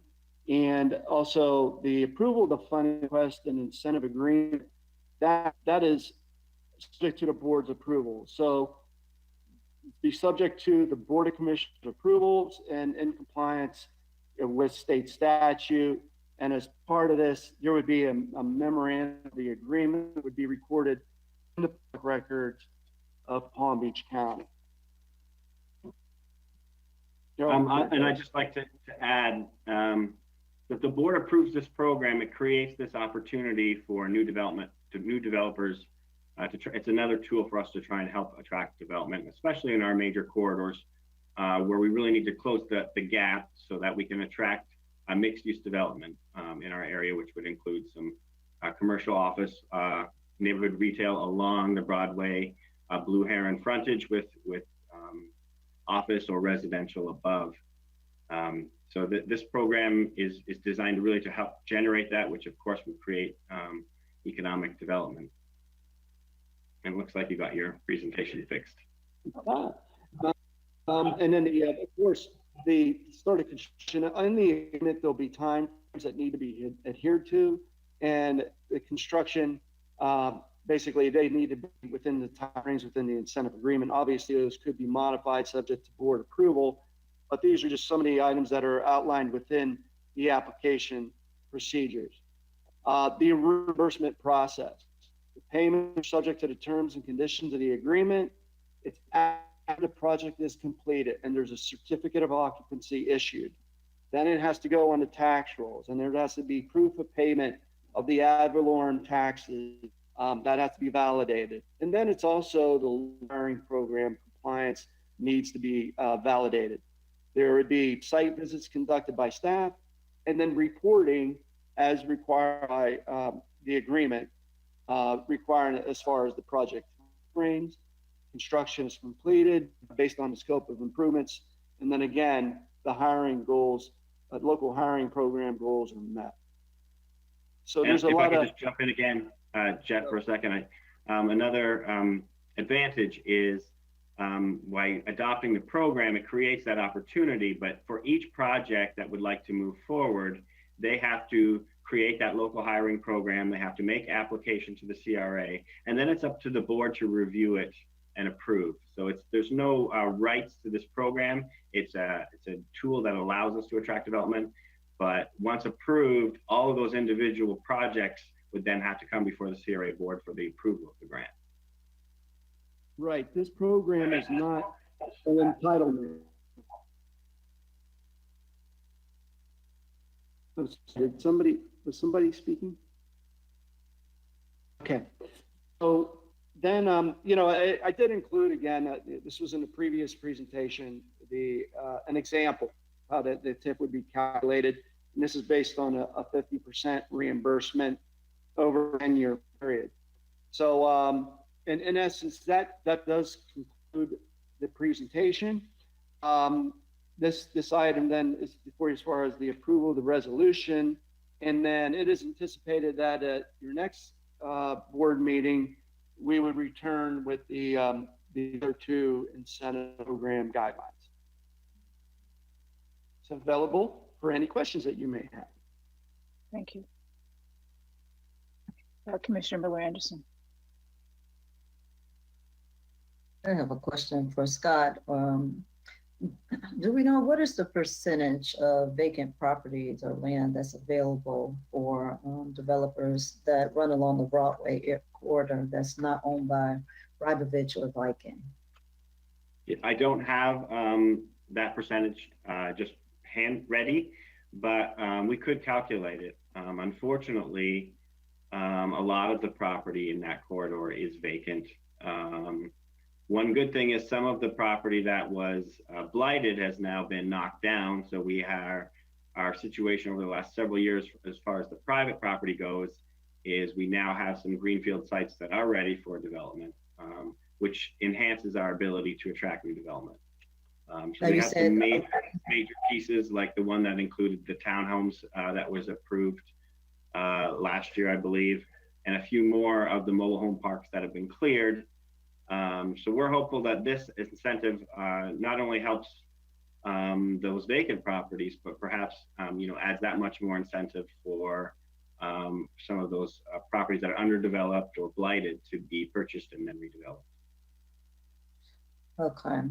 and also the approval of the funding request and incentive agreement, that is subject to the board's approval. So be subject to the Board of Commissioners approvals and in compliance with state statute. And as part of this, there would be a memorandum of the agreement that would be recorded in the public records of Palm Beach County. And I'd just like to add, if the board approves this program, it creates this opportunity for new developers. It's another tool for us to try and help attract development, especially in our major corridors, where we really need to close the gap so that we can attract a mixed-use development in our area, which would include some commercial office, neighborhood retail along the Broadway, Blue Heron frontage with office or residential above. So this program is designed really to help generate that, which of course would create economic development. And it looks like you got your presentation fixed. And then of course, the start of construction, in the agreement, there'll be times that need to be adhered to, and the construction, basically they need to be within the timeframes within the incentive agreement. Obviously, those could be modified subject to board approval, but these are just some of the items that are outlined within the application procedures. The reimbursement process. The payments are subject to the terms and conditions of the agreement. It's after the project is completed and there's a certificate of occupancy issued. Then it has to go on the tax rolls, and there has to be proof of payment of the ad valorem taxes that has to be validated. And then it's also the hiring program compliance needs to be validated. There would be site visits conducted by staff, and then reporting as required by the agreement, requiring as far as the project frames. Construction is completed based on the scope of improvements. And then again, the hiring goals, local hiring program goals are met. So there's a lot of— If I could just jump in again, Jeff, for a second. Another advantage is by adopting the program, it creates that opportunity, but for each project that would like to move forward, they have to create that local hiring program. They have to make application to the CRA, and then it's up to the board to review it and approve. So there's no rights to this program. It's a tool that allows us to attract development, but once approved, all of those individual projects would then have to come before the CRA board for the approval of the grant. Right, this program is not an entitlement. Was somebody speaking? Okay, so then, I did include, again, this was in the previous presentation, an example how the TIF would be calculated. And this is based on a 50% reimbursement over a 10-year period. So in essence, that does conclude the presentation. This item then is before you as far as the approval of the resolution. And then it is anticipated that at your next board meeting, we would return with the other two incentive program guidelines. It's available for any questions that you may have. Thank you. Commissioner Miller Anderson. I have a question for Scott. Do we know what is the percentage of vacant properties or land that's available for developers that run along the Broadway corridor that's not owned by Ribovich or Viking? I don't have that percentage just hand ready, but we could calculate it. Unfortunately, a lot of the property in that corridor is vacant. One good thing is some of the property that was blighted has now been knocked down. So we have our situation over the last several years as far as the private property goes is we now have some greenfield sites that are ready for development, which enhances our ability to attract new development. So we have some major pieces like the one that included the townhomes that was approved last year, I believe, and a few more of the mobile home parks that have been cleared. So we're hopeful that this incentive not only helps those vacant properties, but perhaps adds that much more incentive for some of those properties that are underdeveloped or blighted to be purchased and then redeveloped. Okay.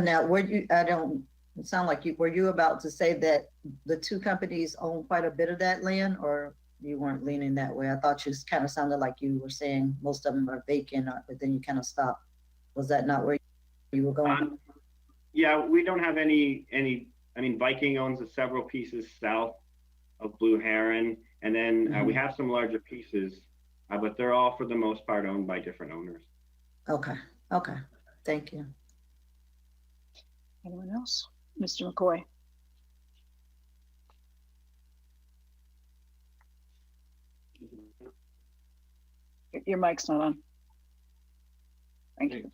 Now, it sound like were you about to say that the two companies own quite a bit of that land, or you weren't leaning that way? I thought you kind of sounded like you were saying most of them are vacant, but then you kind of stopped. Was that not where you were going? Yeah, we don't have any, I mean, Viking owns several pieces south of Blue Heron, and then we have some larger pieces, but they're all for the most part owned by different owners. Okay, thank you. Anyone else? Mr. McCoy. Your mic's not on. Thank you.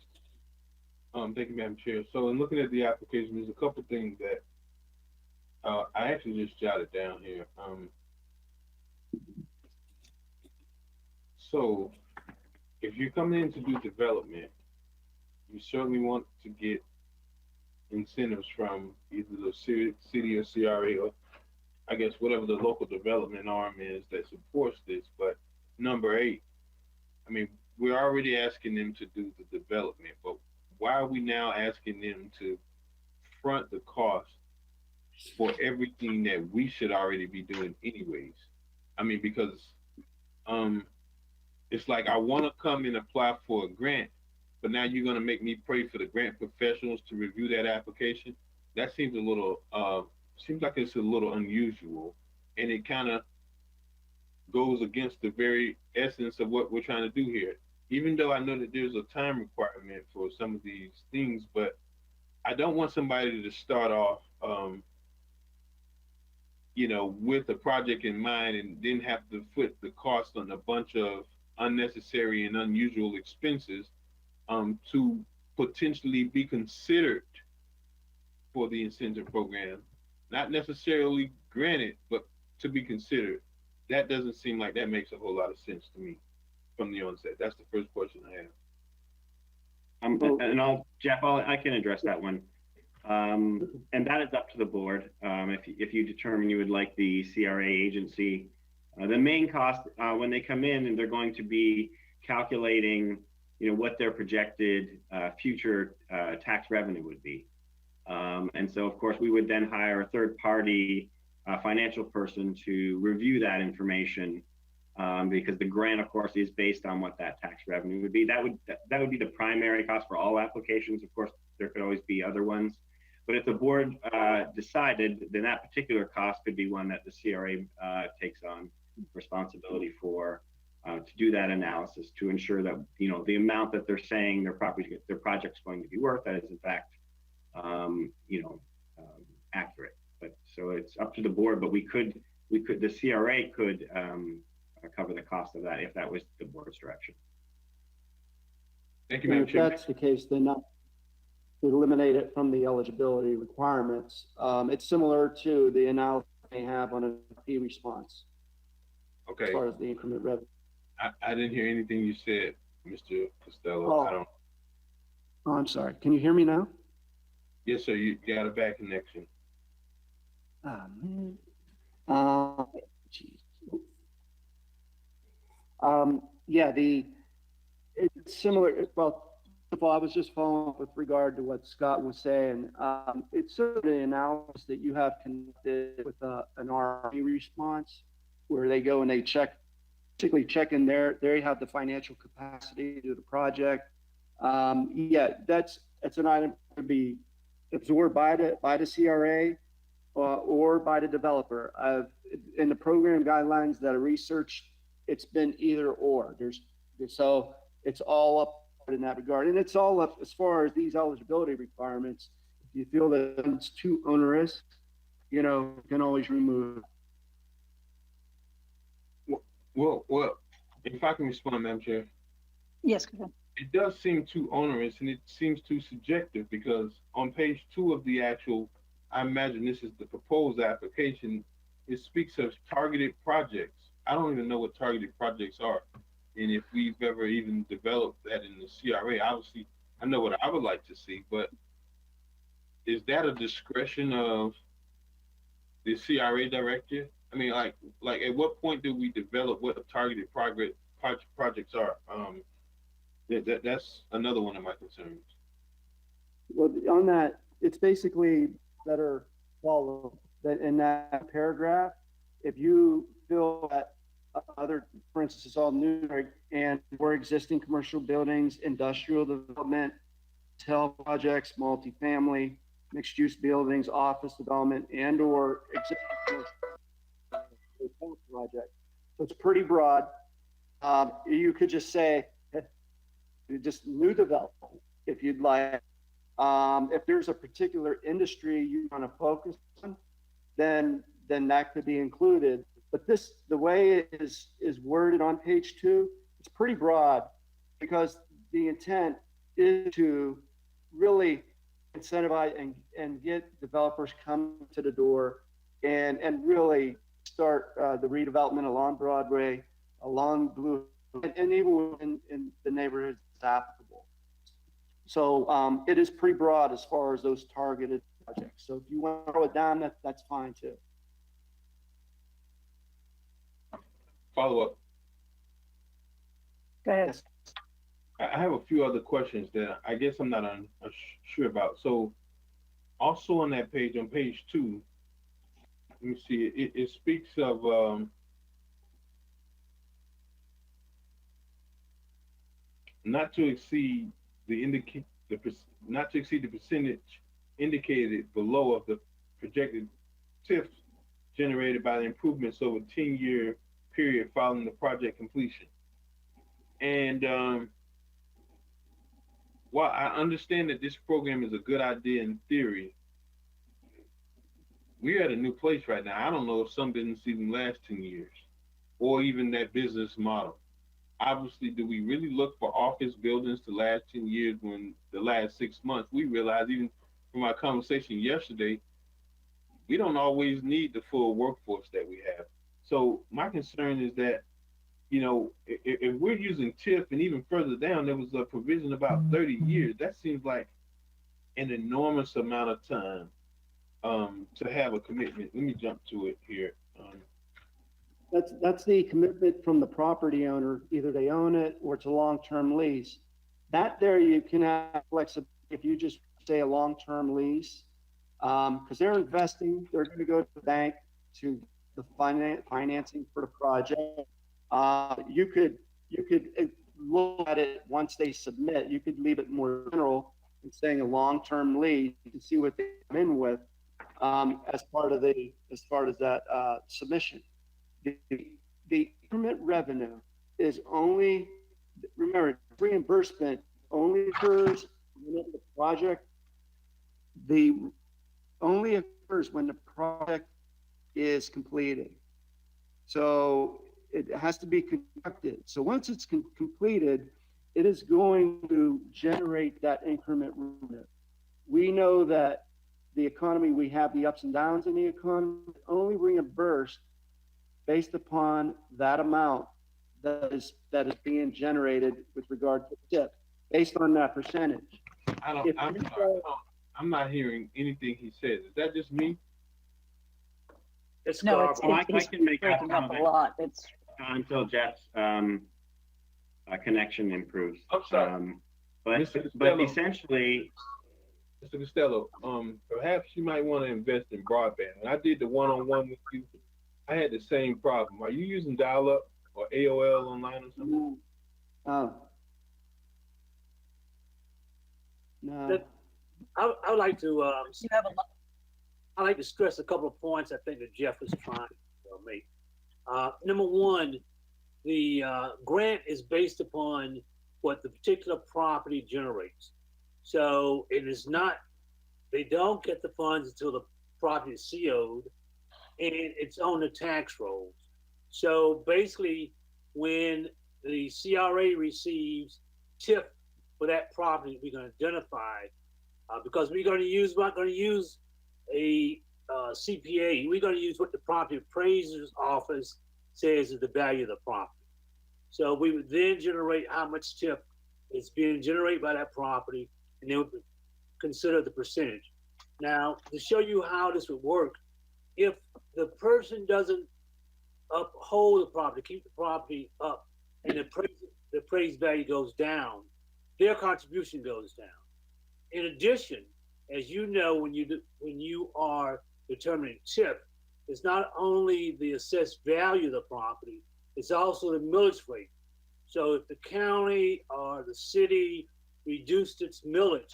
Thank you, Madam Chair. So in looking at the application, there's a couple things that I actually just jotted down here. So if you're coming in to do development, you certainly want to get incentives from either the city or CRA, or I guess whatever the local development arm is that supports this. But number 8, I mean, we're already asking them to do the development, but why are we now asking them to front the cost for everything that we should already be doing anyways? I mean, because it's like I want to come and apply for a grant, but now you're going to make me pay for the grant professionals to review that application. That seems a little, seems like it's a little unusual, and it kind of goes against the very essence of what we're trying to do here. Even though I know that there's a time requirement for some of these things, but I don't want somebody to start off, with a project in mind and then have to foot the cost on a bunch of unnecessary and unusual expenses to potentially be considered for the incentive program, not necessarily granted, but to be considered. That doesn't seem like that makes a whole lot of sense to me from the onset. That's the first question I have. And Jeff, I can address that one. And that is up to the board. If you determine you would like the CRA agency, the main cost when they come in and they're going to be calculating, what their projected future tax revenue would be. And so, of course, we would then hire a third-party financial person to review that information, because the grant, of course, is based on what that tax revenue would be. That would be the primary cost for all applications. Of course, there could always be other ones. But if the board decided, then that particular cost could be one that the CRA takes on responsibility for, to do that analysis to ensure that the amount that they're saying their project's going to be worth, that is in fact accurate. But so it's up to the board, but the CRA could cover the cost of that if that was the board's direction. Thank you, Madam Chair. If that's the case, then eliminate it from the eligibility requirements. It's similar to the analysis they have on an RFP response as Okay, far as the increment revenue. I didn't hear anything you said, Mr. Costello. Oh. I don't. Oh, I'm sorry. Can you hear me now? Yes, sir. You got a bad connection. Ah, man. Geez. Yeah, it's similar. Well, first of all, I was just following up with regard to what Scott was saying. It's sort of the analysis that you have conducted with an RFP response, where they go and they basically check in there. They have the financial capacity to do the project. Yeah, that's an item to be absorbed by the CRA or by the developer. In the program guidelines that I researched, it's been either or. So it's all up in that regard, and it's all up as far as these eligibility requirements. If you feel that it's too onerous, you can always remove. Well, if I can respond, Madam Chair. Yes, go ahead. It does seem too onerous and it seems too subjective, because on page 2 of the actual, I imagine this is the proposed application, it speaks of targeted projects. I don't even know what targeted projects are. And if we've ever even developed that in the CRA, obviously I know what I would like to see, but is that a discretion of the CRA director? I mean, like at what point do we develop what targeted projects are? That's another one of my concerns. Well, on that, it's basically better follow that in that paragraph. If you feel that other, for instance, it's all new and or existing commercial buildings, industrial development, hotel projects, multifamily, mixed-use buildings, office development, and or existing hotel project. So it's pretty broad. You could just say, just new development if you'd like. If there's a particular industry you want to focus on, then that could be included. But the way it is worded on page 2, it's pretty broad, because the intent is to really incentivize and get developers coming to the door and really start the redevelopment along Broadway, along Blue, and even in the neighborhoods applicable. So it is pretty broad as far as those targeted projects. So if you want to throw it down, that's fine too. Follow up. Go ahead. I have a few other questions that I guess I'm not sure about. So also on that page, on page 2, let me see, it speaks of not to exceed the percentage indicated below of the projected TIF generated by the improvements over a 10-year period following the project completion. And while I understand that this program is a good idea in theory, we're at a new place right now. I don't know if some businesses even last 10 years or even that business model. Obviously, do we really look for office buildings to last 10 years when the last 6 months, we realized, even from our conversation yesterday, we don't always need the full workforce that we have. So my concern is that, if we're using TIF, and even further down, there was a provision about 30 years. That seems like an enormous amount of time to have a commitment. Let me jump to it here. That's the commitment from the property owner. Either they own it or it's a long-term lease. That there you can have flexibility if you just say a long-term lease, because they're investing. They're going to go to the bank to the financing for the project. You could look at it once they submit. You could leave it more general and saying a long-term lease and see what they come in with as part of that submission. The increment revenue is only, remember, reimbursement only occurs when the project, only occurs when the project is completed. So it has to be constructed. So once it's completed, it is going to generate that increment revenue. we know that the economy, we have the ups and downs in the economy, only reimbursed based upon that amount that is being generated with regard to tip, based on that percentage. I'm sorry. I'm not hearing anything he says. Is that just me? It's No, garbage. Well, I it's can make that breaking up a comment lot. It's, until Jeff's connection improves. I'm sorry. But Costello. essentially, Mr. Costello, perhaps you might want to invest in broadband. When I did the one-on-one with you, I had the same problem. Are you using dial-up or AOL online or something? No. I would like to, You have a lot. I'd like to stress a couple of points I think that Jeff was trying to make. Number one, the grant is based upon what the particular property generates. So it is not, they don't get the funds until the property is CO'd and it's on the tax rolls. So basically, when the CRA receives TIF for that property, we're going to identify because we're not going to use a CPA. We're going to use what the property appraiser's office says is the value of the property. So we would then generate how much TIF is being generated by that property, and then we would consider the percentage. Now, to show you how this would work, if the person doesn't uphold the property, keep the property up, and the appraised value goes down, their contribution goes down. In addition, as you know, when you are determining TIF, it's not only the assessed value of the property, it's also the millage rate. So if the county or the city reduced its millage,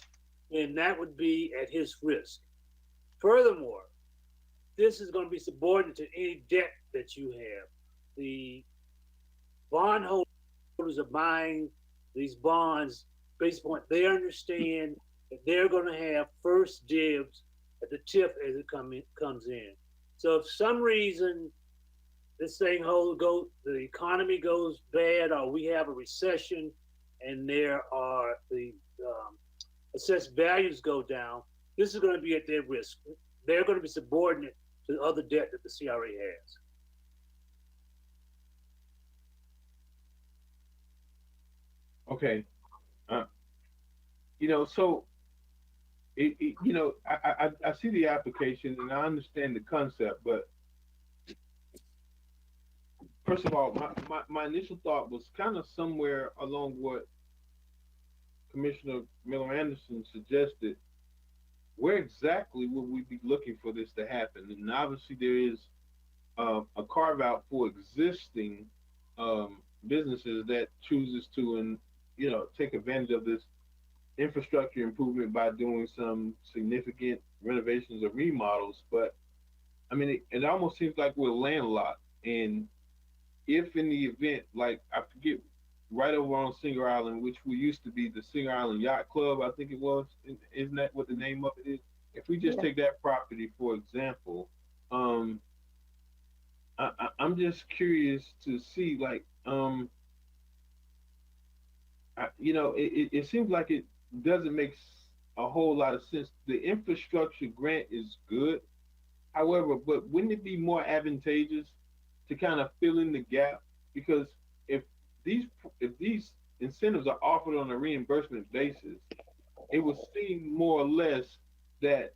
then that would be at his risk. Furthermore, this is going to be subordinate to any debt that you have. The bondholders are buying these bonds based on what they understand that they're going to have first dibs at the TIF as it comes in. So if some reason this thing the economy goes bad, or we have a recession and there are the assessed values go down, this is going to be at their risk. They're going to be subordinate to the other debt that the CRA has. Okay. So I see the application and I understand the concept, but first of all, my initial thought was kind of somewhere along what Commissioner Miller Anderson suggested. Where exactly would we be looking for this to happen? And obviously there is a carve out for existing businesses that chooses to take advantage of this infrastructure improvement by doing some significant renovations or remodels. But I mean, it almost seems like we're landlocked. And if in the event, like I forget, right over on Singer Island, which we used to be the Singer Island Yacht Club, I think it was, isn't that what the name of it is? If we just take that property, for example, I'm just curious to see, like, it seems like it doesn't make a whole lot of sense. The infrastructure grant is good. However, but wouldn't it be more advantageous to kind of fill in the gap? Because if these incentives are offered on a reimbursement basis, it would seem more or less that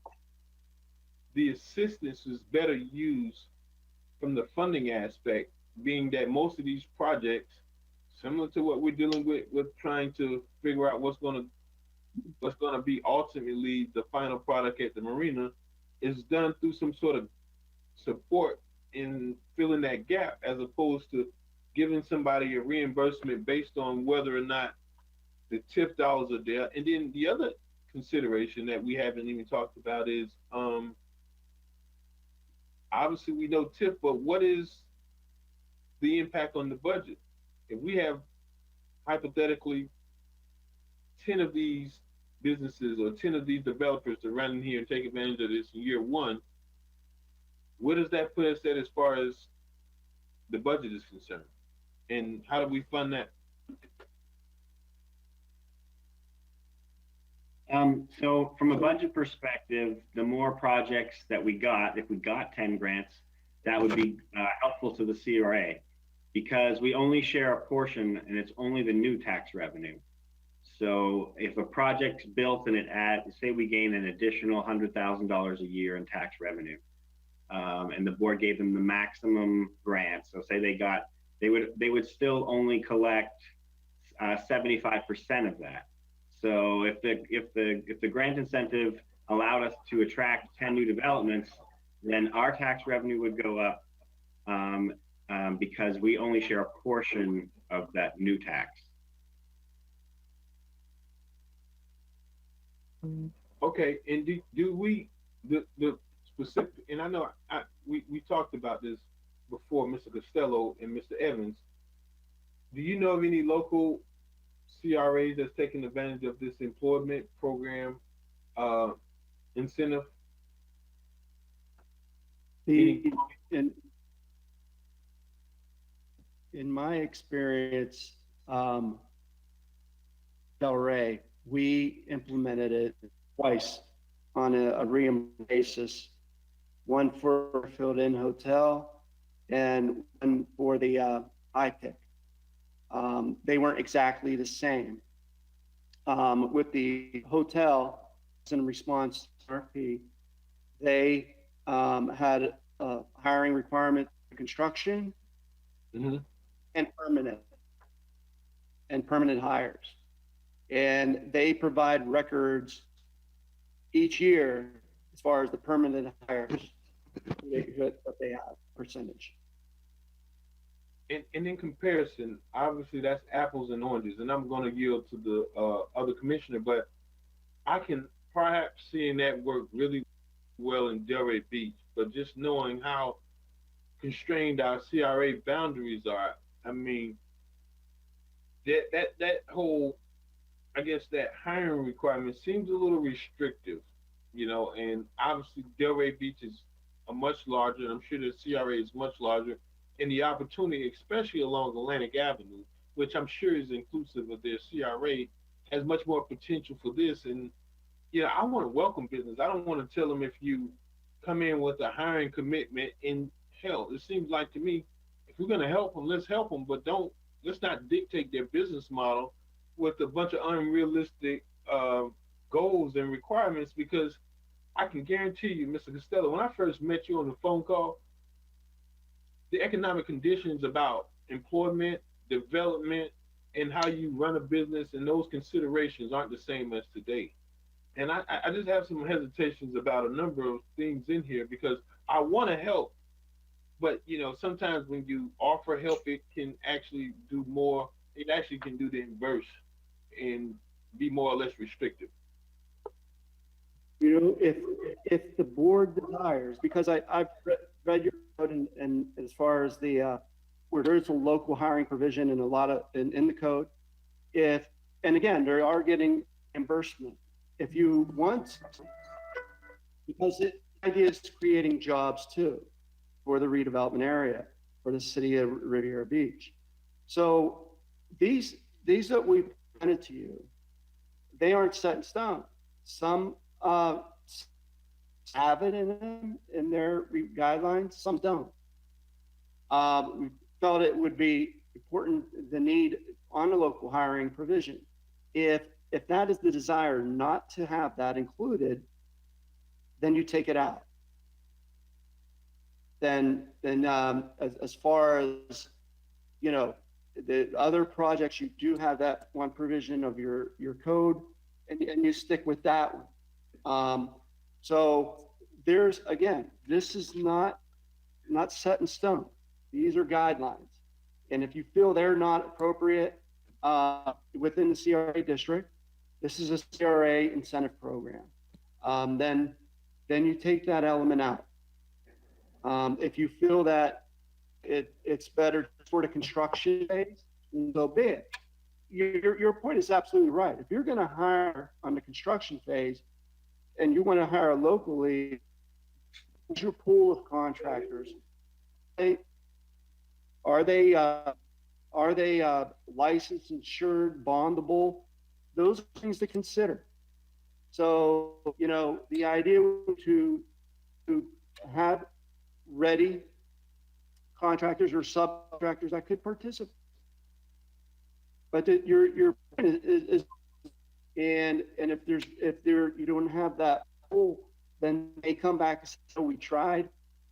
the assistance is better used from the funding aspect, being that most of these projects, similar to what we're dealing with trying to figure out what's going to be ultimately the final product at the marina, is done through some sort of support in filling that gap, as opposed to giving somebody a reimbursement based on whether or not the TIF dollars are there. And then the other consideration that we haven't even talked about is, obviously we know TIF, but what is the impact on the budget? If we have hypothetically 10 of these businesses or 10 of these developers to run in here and take advantage of this in year one, where does that put us at as far as the budget is concerned? And how do we fund that? So from a budget perspective, the more projects that we got, if we got 10 grants, that would be helpful to the CRA because we only share a portion and it's only the new tax revenue. So if a project's built and it adds, say we gain an additional $100,000 a year in tax revenue, and the board gave them the maximum grant. So say they would still only collect 75% of that. So if the grant incentive allowed us to attract 10 new developments, then our tax revenue would go up because we only share a portion of that new tax. Okay, and do we, the specific, and I know we talked about this before, Mr. Costello and Mr. Evans. Do you know of any local CRAs that's taking advantage of this employment program incentive? In my experience, Del Rey, we implemented it twice on a reimbursement basis, one for filled-in hotel and one for the IPIC. They weren't exactly the same. With the hotel, in response to RFP, they had a hiring requirement for construction and permanent hires. And they provide records each year as far as the permanent hires that they have percentage. And in comparison, obviously that's apples and oranges, and I'm going to yield to the other commissioner, but I can perhaps seeing that work really well in Delray Beach, but just knowing how constrained our CRA boundaries are, I mean, that whole, I guess that hiring requirement seems a little restrictive, and obviously Delray Beach is a much larger, and I'm sure the CRA is much larger, and the opportunity, especially along Atlantic Avenue, which I'm sure is inclusive of their CRA, has much more potential for this. And I want to welcome business. I don't want to tell them if you come in with a hiring commitment in hell. It seems like to me, if we're going to help them, let's help them, but let's not dictate their business model with a bunch of unrealistic goals and requirements, because I can guarantee you, Mr. Costello, when I first met you on the phone call, the economic conditions about employment, development, and how you run a business and those considerations aren't the same as today. And I just have some hesitations about a number of things in here because I want to help, but sometimes when you offer help, it can actually do more. It actually can do the inverse and be more or less restrictive. If the board desires, because I've read your code and as far as the where there's a local hiring provision and a lot of in the code, and again they are getting reimbursement. If you want, because the idea is creating jobs too for the redevelopment area for the city of Riviera Beach. So these that we presented to you, they aren't set in stone. Some have it in them in their guidelines, some don't. We felt it would be important, the need on a local hiring provision. If that is the desire not to have that included, then you take it out. Then as far as the other projects, you do have that one provision of your code, and you stick with that one. So there's, again, this is not set in stone. These are guidelines. And if you feel they're not appropriate within the CRA district, this is a CRA incentive program. Then you take that element out. If you feel that it's better for the construction phase, so be it. Your point is absolutely right. If you're going to hire on the construction phase and you want to hire locally, what's your pool of contractors? Are they licensed, insured, bondable? Those are things to consider. So, you know, the idea to have ready contractors or subcontractors that could participate. But your point is and if you don't have that pull, then they come back and say, oh, we tried,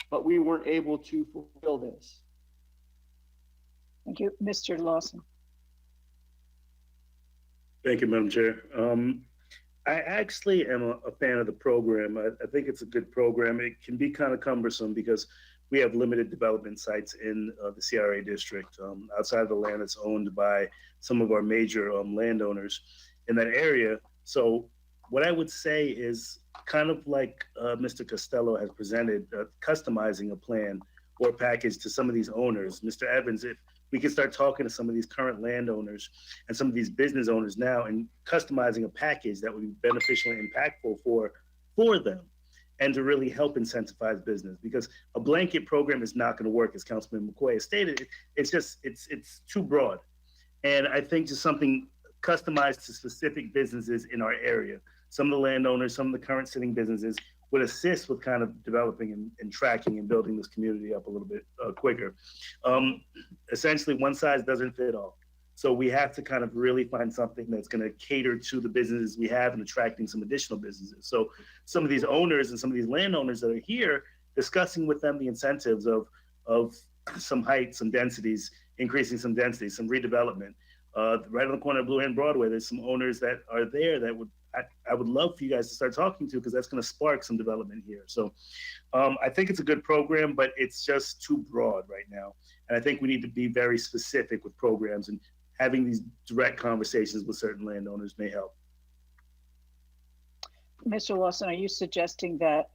but we weren't able to fulfill this. Thank you. Mr. Lawson. Thank you, Madam Chair. I actually am a fan of the program. I think it's a good program. It can be kind of cumbersome because we have limited development sites in the CRA district outside of the land that's owned by some of our major landowners in that area. So what I would say is kind of like Mr. Costello has presented, customizing a plan or package to some of these owners. Mr. Evans, if we can start talking to some of these current landowners and some of these business owners now and customizing a package that would be beneficial and impactful for them and to really help incentivize business, because a blanket program is not going to work, as Councilman McCoy has stated. It's just, it's too broad. And I think just something customized to specific businesses in our area. Some of the landowners, some of the current sitting businesses would assist with kind of developing and tracking and building this community up a little bit quicker. Essentially, one size doesn't fit all. So we have to kind of really find something that's going to cater to the businesses we have and attracting some additional businesses. So some of these owners and some of these landowners that are here, discussing with them the incentives of some height, some densities, increasing some density, some redevelopment. Right on the corner of Blue and Broadway, there's some owners that are there that I would love for you guys to start talking to, because that's going to spark some development here. So I think it's a good program, but it's just too broad right now. And I think we need to be very specific with programs, and having these direct conversations with certain landowners may help. Mr. Lawson, are you suggesting that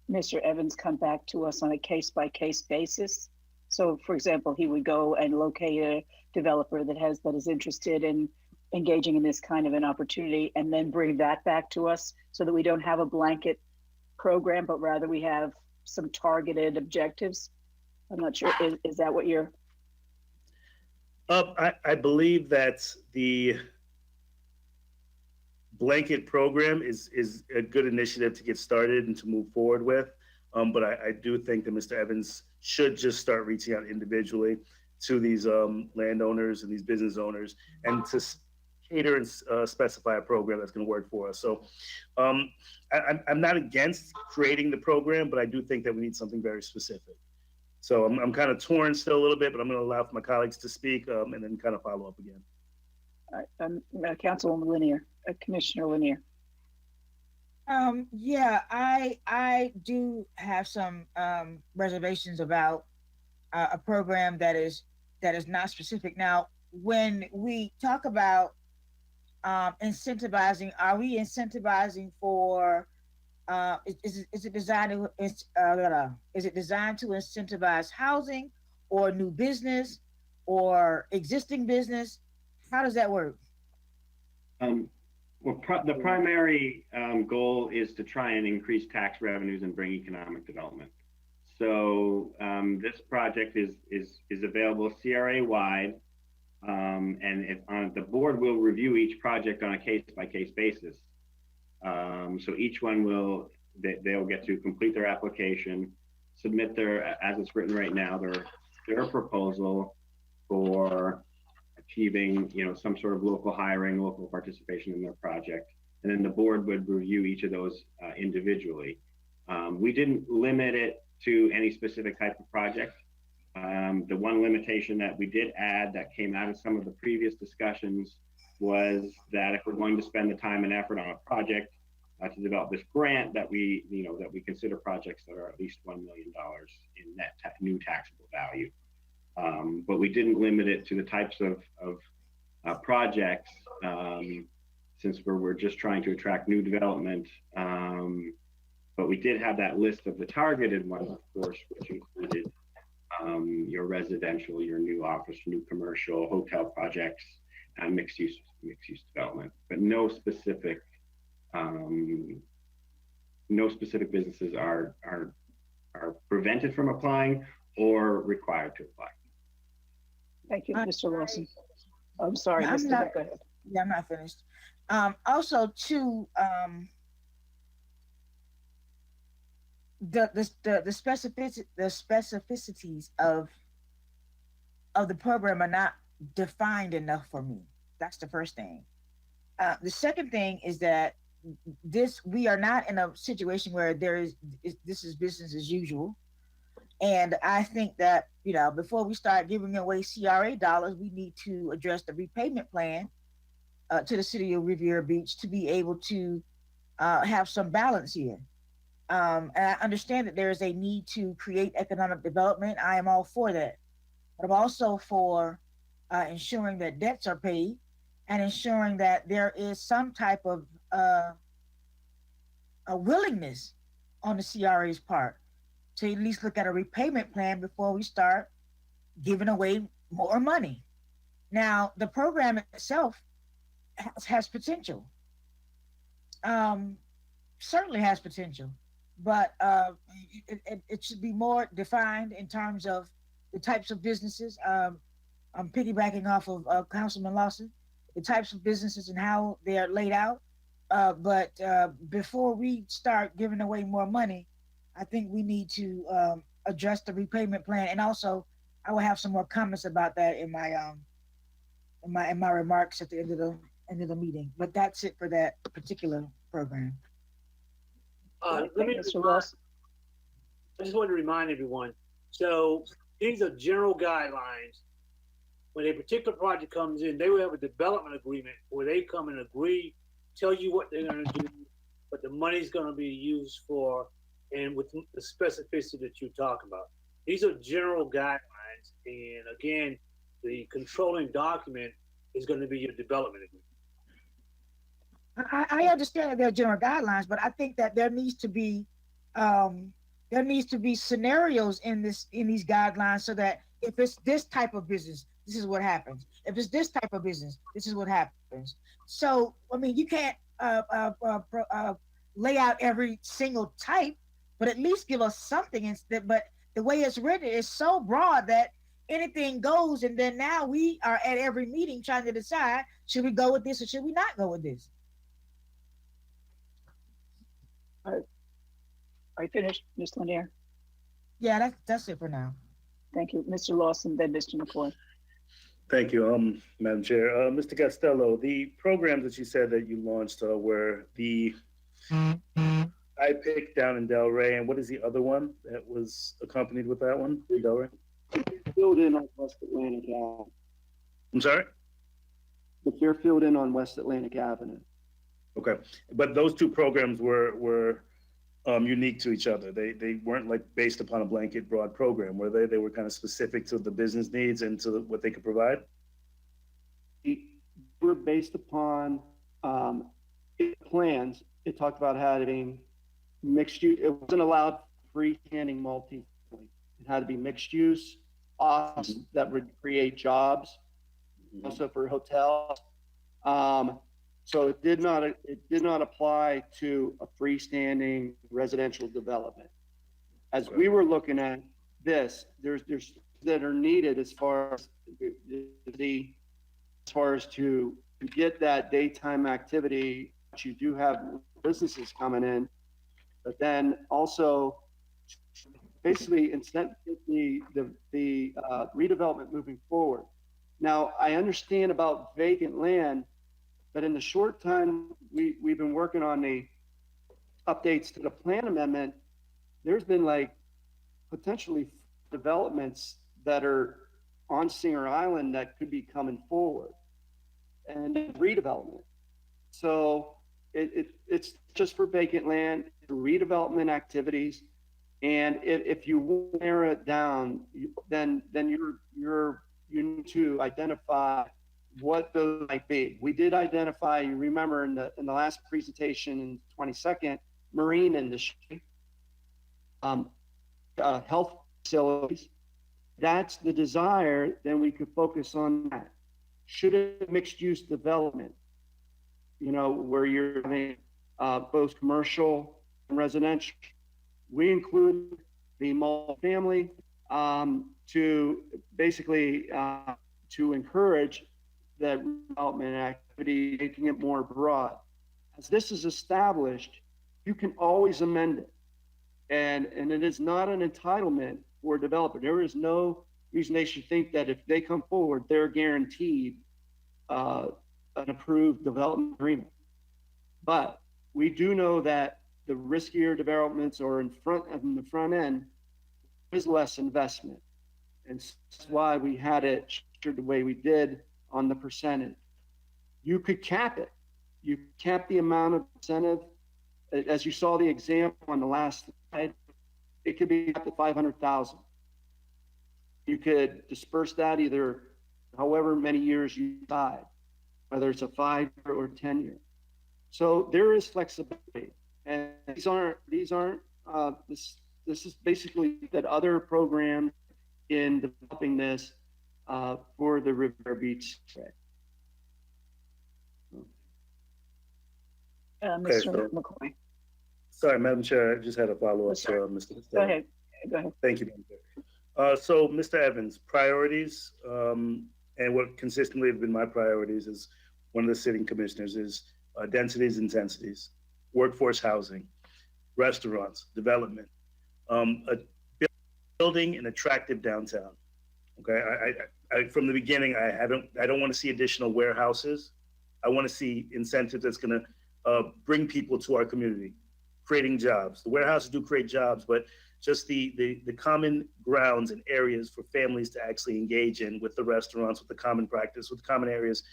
Mr. Evans come back to us on a case-by-case basis? So, for example, he would go and locate a developer that is interested in engaging in this kind of an opportunity, and then bring that back to us, so that we don't have a blanket program, but rather we have some targeted objectives? I'm not sure. Is that what you're? I believe that the blanket program is a good initiative to get started and to move forward with. But I do think that Mr. Evans should just start reaching out individually to these landowners and these business owners, and to cater and specify a program that's going to work for us. So I'm not against creating the program, but I do think that we need something very specific. So I'm kind of torn still a little bit, but I'm going to allow for my colleagues to speak and then kind of follow up again. Councilwoman Lanier, Commissioner Lanier. Yeah, I do have some reservations about a program that is not specific. Now, when we talk about incentivizing, are we incentivizing for is it designed to incentivize housing or new business or existing business? How does that work? Well, the primary goal is to try and increase tax revenues and bring economic development. So this project is available CRA-wide, and the board will review each project on a case-by-case basis. So each one they'll get to complete their application, submit as it's written right now, their proposal for achieving, some sort of local hiring, local participation in their project. And then the board would review each of those individually. We didn't limit it to any specific type of project. The one limitation that we did add that came out of some of the previous discussions was that if we're going to spend the time and effort on a project to develop this grant, that we consider projects that are at least $1 million in net new taxable value. But we didn't limit it to the types of projects, since we're just trying to attract new development. But we did have that list of the targeted ones, of course, which included your residential, your new office, new commercial, hotel projects, and mixed use development, but no specific businesses are prevented from applying or required to apply. Thank you, Mr. Lawson. I'm sorry, I'm Mr. not, Go ahead. yeah, I'm not finished. Also, too, the specificities of the program are not defined enough for me. That's the first thing. The second thing is that we are not in a situation where this is business as usual. And I think that, before we start giving away CRA dollars, we need to address the repayment plan to the city of Riviera Beach to be able to have some balance here. And I understand that there is a need to create economic development. I am all for that. But I'm also for ensuring that debts are paid and ensuring that there is some type of a willingness on the CRA's part to at least look at a repayment plan before we start giving away more money. Now, the program itself has potential. Certainly has potential, but it should be more defined in terms of the types of businesses. I'm piggybacking off of Councilman Lawson, the types of businesses and how they are laid out. But before we start giving away more money, I think we need to address the repayment plan, and also I will have some more comments about that in my remarks at the end of the meeting. But that's it for that particular program. Let me. Mr. Ross. I just want to remind everyone. So these are general guidelines. When a particular project comes in, they will have a development agreement where they come and agree, tell you what they're going to do, what the money's going to be used for, and with the specificity that you talk about. These are general guidelines, and again, the controlling document is going to be your development agreement. I understand that there are general guidelines, but I think that there needs to be scenarios in these guidelines, so that if it's this type of business, this is what happens. If it's this type of business, this is what happens. So, I mean, you can't lay out every single type, but at least give us something. But the way it's written is so broad that anything goes, and then now we are at every meeting trying to decide, should we go with this or should we not go with this? Are you finished, Ms. Lanier? Yeah, that's it for now. Thank you. Mr. Lawson, then Mr. McCoy. Thank you, Madam Chair. Mr. Costello, the programs that you said that you launched were the IPIC down in Delray, and what is the other one that was accompanied with that one in Delray? Fairfield Inn on West Atlantic Avenue. I'm sorry? The Fairfield Inn on West Atlantic Avenue. Okay, but those two programs were unique to each other. They weren't like based upon a blanket broad program, were they? They were kind of specific to the business needs and to what they could provide? They were based upon plans. It talked about having mixed use. It wasn't allowed freestanding multi. It had to be mixed use, office that would create jobs, also for hotels. So it did not apply to a freestanding residential development. As we were looking at this, there's that are needed as far as to get that daytime activity. You do have businesses coming in, but then also basically instead the redevelopment moving forward. Now I understand about vacant land. But in the short time we've been working on the updates to the plan amendment, there's been like potentially developments that are on Singer Island that could be coming forward and redevelopment. So it's just for vacant land, redevelopment activities. And if you narrow it down, then you need to identify what those might be. We did identify, you remember in the last presentation in 22nd, marine industry, health facilities. That's the desire, then we could focus on that. Should it mixed use development, where you're having both commercial and residential. We include the multifamily to basically to encourage that development making it more broad. As this is established, you can always amend it. And it is not an entitlement for a developer. There is no reason they should think that if they come forward, they're guaranteed an approved development agreement. But we do know that the riskier developments or in the front end is less investment. And that's why we had it structured the way we did on the percentage. You could cap it. You cap the amount of incentive. As you saw the example on the last slide, it could be up to 500,000. You could disperse that either however many years you decide, whether it's a 5-year or 10-year. So there is flexibility, and these aren't this is basically that other program in developing this for the Riviera Beach. Mr. so- McCoy. Sorry, Madam Chair, I just had a follow-up to Mr. Go ahead. Go ahead. Thank you, Madam Chair. So, Mr. Evans, priorities, and what consistently have been my priorities as one of the sitting commissioners is densities, intensities, workforce housing, restaurants, development, building an attractive downtown. Okay, I from the beginning, I don't want to see additional warehouses. I want to see incentives that's going to bring people to our community, creating jobs. The warehouses do create jobs, but just the common grounds and areas for families to actually engage in with the restaurants, with the common practice, with common areas,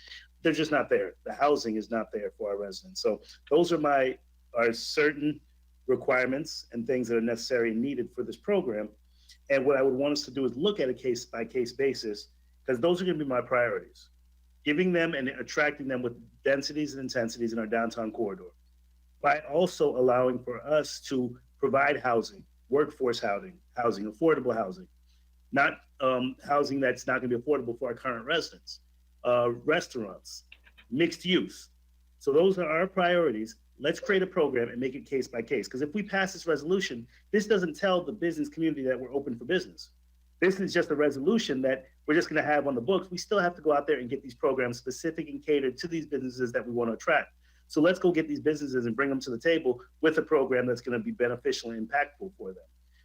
they're just not there. The housing is not there for our residents. So those are certain requirements and things that are necessary and needed for this program. And what I would want us to do is look at a case by case basis, because those are going to be my priorities. Giving them and attracting them with densities and intensities in our downtown corridor, by also allowing for us to provide housing, workforce housing, affordable housing, not housing that's not going to be affordable for our current residents, restaurants, mixed use. So those are our priorities. Let's create a program and make it case by case. Because if we pass this resolution, this doesn't tell the business community that we're open for business. This is just a resolution that we're just going to have on the books. We still have to go out there and get these programs specific and catered to these businesses that we want to attract. So let's go get these businesses and bring them to the table with a program that's going to be beneficial and impactful for them.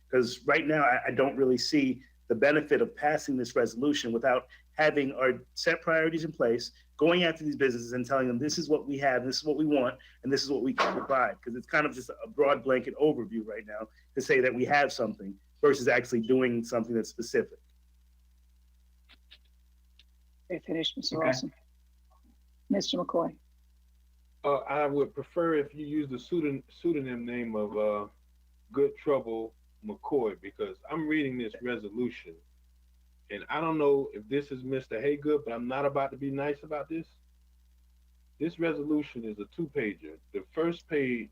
Because right now, I don't really see the benefit of passing this resolution without having our set priorities in place, going after these businesses and telling them this is what we have, this is what we want, and this is what we can provide. Because it's kind of just a broad blanket overview right now to say that we have something versus actually doing something that's specific. Okay, finished, Mr. Lawson. Mr. McCoy. I would prefer if you use the pseudonym name of Good Trouble McCoy, because I'm reading this resolution and I don't know if this is Mr. Haygood, but I'm not about to be nice about this. This resolution is a 2-pager. The first page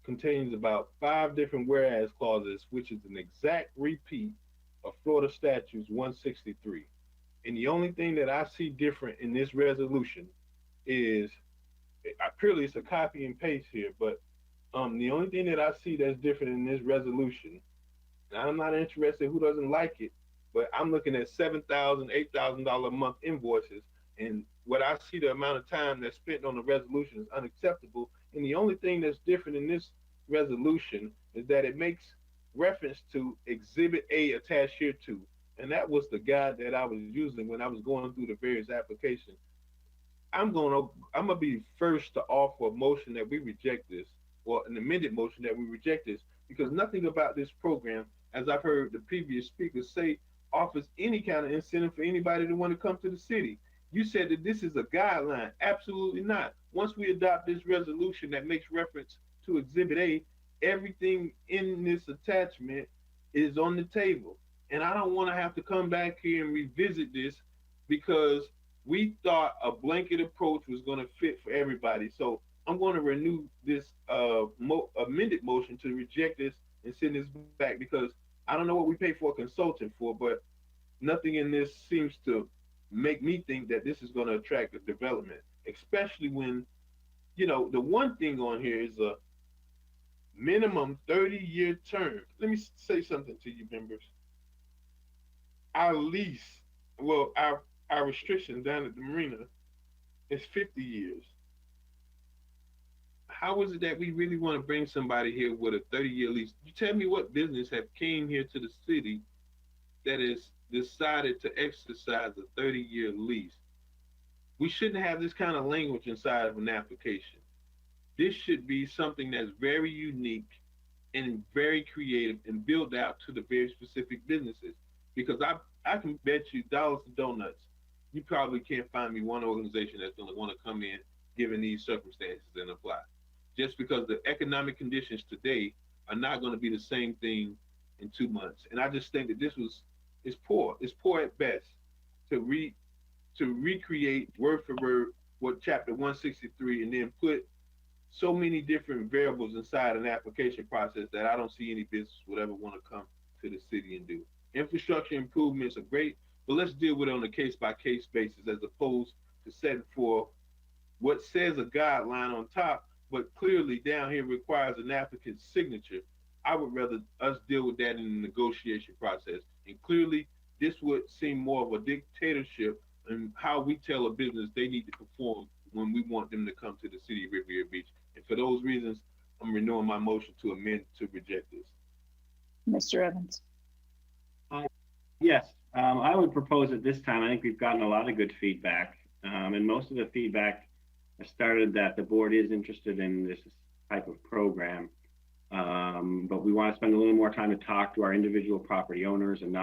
contains about 5 different whereas clauses, which is an exact repeat of Florida Statutes 163. And the only thing that I see different in this resolution is, purely it's a copy and paste here, but the only thing that I see that's different in this resolution, and I'm not interested who doesn't like it, but I'm looking at $7,000, $8,000 a month invoices, and what I see the amount of time that's spent on the resolution is unacceptable. And the only thing that's different in this resolution is that it makes reference to Exhibit A attached here too, and that was the guide that I was using when I was going through the various applications. I'm gonna be first to offer a motion that we reject this, or an amended motion that we reject this, because nothing about this program, as I've heard the previous speakers say, offers any kind of incentive for anybody to want to come to the city. You said that this is a guideline. Absolutely not. Once we adopt this resolution that makes reference to Exhibit A, everything in this attachment is on the table. And I don't want to have to come back here and revisit this, because we thought a blanket approach was going to fit for everybody. So I'm going to renew this amended motion to reject this and send this back, because I don't know what we pay for a consultant for, but nothing in this seems to make me think that this is going to attract the development, especially when, you know, the one thing on here is a minimum 30-year term. Let me say something to you, members. Our lease, well, our restrictions down at the marina it's 50 years. How is it that we really want to bring somebody here with a 30-year lease? You tell me what business have came here to the city that has decided to exercise a 30-year lease? We shouldn't have this kind of language inside of an application. This should be something that's very unique and very creative and built out to the very specific businesses. Because I can bet you dollars to donuts, you probably can't find me one organization that's going to want to come in given these circumstances and apply. Just because the economic conditions today are not going to be the same thing in 2 months. And I just think that it's poor. It's poor at best to recreate word for word what chapter 163 and then put so many different variables inside an application process that I don't see any business would ever want to come to the city and do. Infrastructure improvements are great, but let's deal with it on a case-by-case basis as opposed to setting for what says a guideline on top, but clearly down here requires an applicant's signature. I would rather us deal with that in the negotiation process. And clearly, this would seem more of a dictatorship in how we tell a business they need to perform when we want them to come to the city of Riviera Beach. And for those reasons, I'm renewing my motion to amend to reject this. Mr. Evans. Yes, I would propose at this time, I think we've gotten a lot of good feedback. And most of the feedback started that the board is interested in this type of program. But we want to spend a little more time to talk to our individual property owners and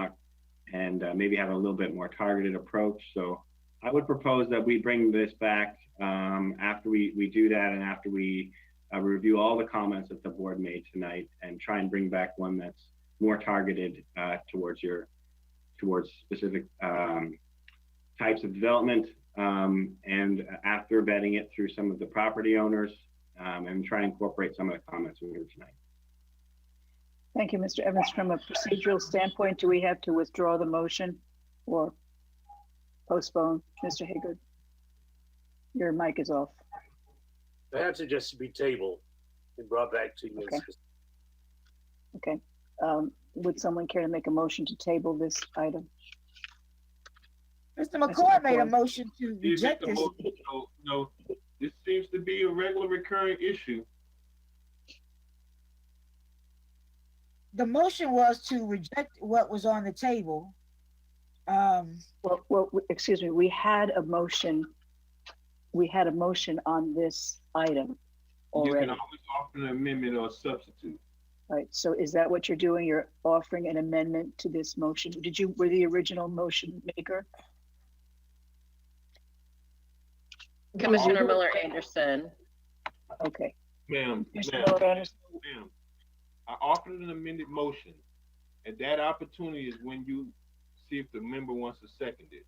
maybe have a little bit more targeted approach. So I would propose that we bring this back after we do that and after we review all the comments that the board made tonight and try and bring back one that's more targeted towards specific types of development, and after vetting it through some of the property owners, and try and incorporate some of the comments we heard tonight. Thank you, Mr. Evans. From a procedural standpoint, do we have to withdraw the motion or postpone? Mr. Haggard, your mic is off. Perhaps it just be tabled and brought back to you. Okay. Would someone care to make a motion to table this item? Mr. McCoy made a motion to reject this. No, this seems to be a regular recurring issue. The motion was to reject what was on the table. Well, excuse me. We had a motion on this item already. You can always offer an amendment or a substitute. All right. So is that what you're doing? You're offering an amendment to this motion? Were the original motion maker? Commissioner Miller Anderson. Okay. Ma'am, I offered an amended motion. And that opportunity is when you see if the member wants to second it.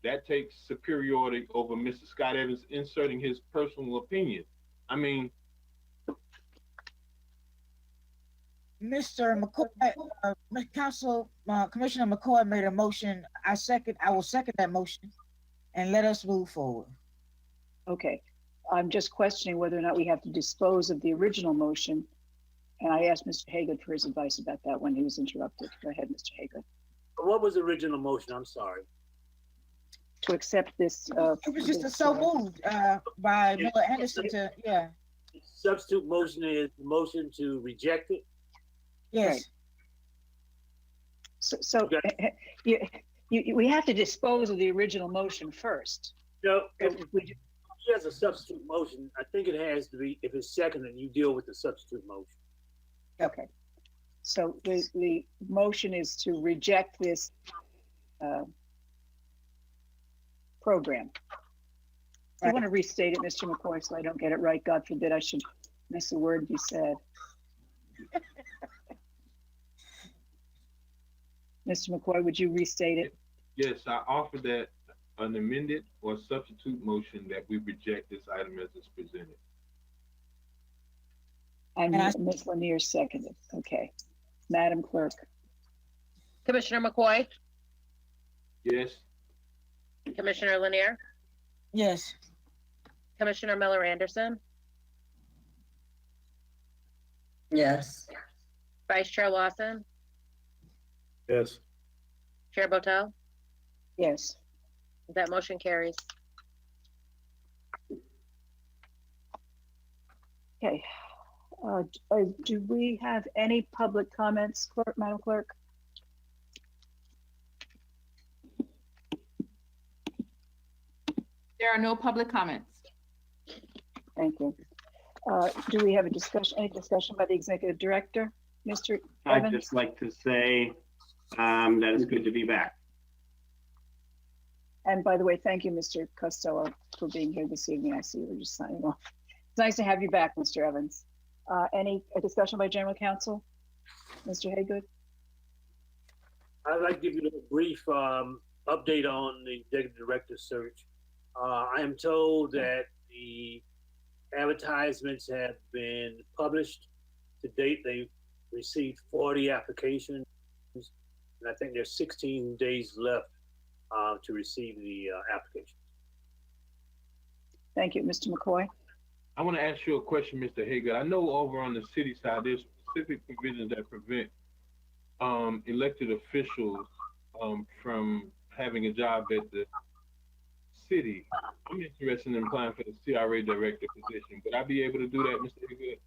That takes superiority over Mr. Scott Evans inserting his personal opinion. I mean, Mr. McCoy, Commissioner McCoy made a motion. I will second that motion and let us move forward. Okay. I'm just questioning whether or not we have to dispose of the original motion. And I asked Mr. Haggard for his advice about that when he was interrupted. Go ahead, Mr. Haggard. What was the original motion? I'm sorry. To accept this. It was just so moved by Miller Anderson to, yeah. Substitute motion is the motion to reject it? Yes. Right. So we have to dispose of the original motion first. No, if he has a substitute motion, I think it has to be, if it's seconded, you deal with the substitute motion. Okay. So the motion is to reject this program. I want to restate it, Mr. McCoy, so I don't get it right. God forbid I should miss a word you said. Mr. McCoy, would you restate it? Yes, I offer that an amended or substitute motion that we reject this item as it's presented. And Ms. Lanier seconded. Okay. Madam Clerk. Commissioner McCoy, Yes. Commissioner Lanier, Yes. Commissioner Miller Anderson, Yes. Vice Chair Lawson, Yes. Chair Botel. Yes. That motion carries. Okay. Do we have any public comments, Madam Clerk? There are no public comments. Thank you. Do we have any discussion by the Executive Director, Mr. I'd Evans? just like to say that it's good to be back. And by the way, thank you, Mr. Costello, for being here this evening. I see we're just signing off. It's nice to have you back, Mr. Evans. Any discussion by General Counsel? Mr. Haygood? I'd like to give you a brief update on the executive director search. I am told that the advertisements have been published. To date, they've received 40 applications, and I think there's 16 days left to receive the application. Thank you, Mr. McCoy. I want to ask you a question, Mr. Haygood. I know over on the city side, there's specific provisions that prevent elected officials from having a job at the city. I'm interested in applying for the CRA director position. Would I be able to do that, Mr. Haygood?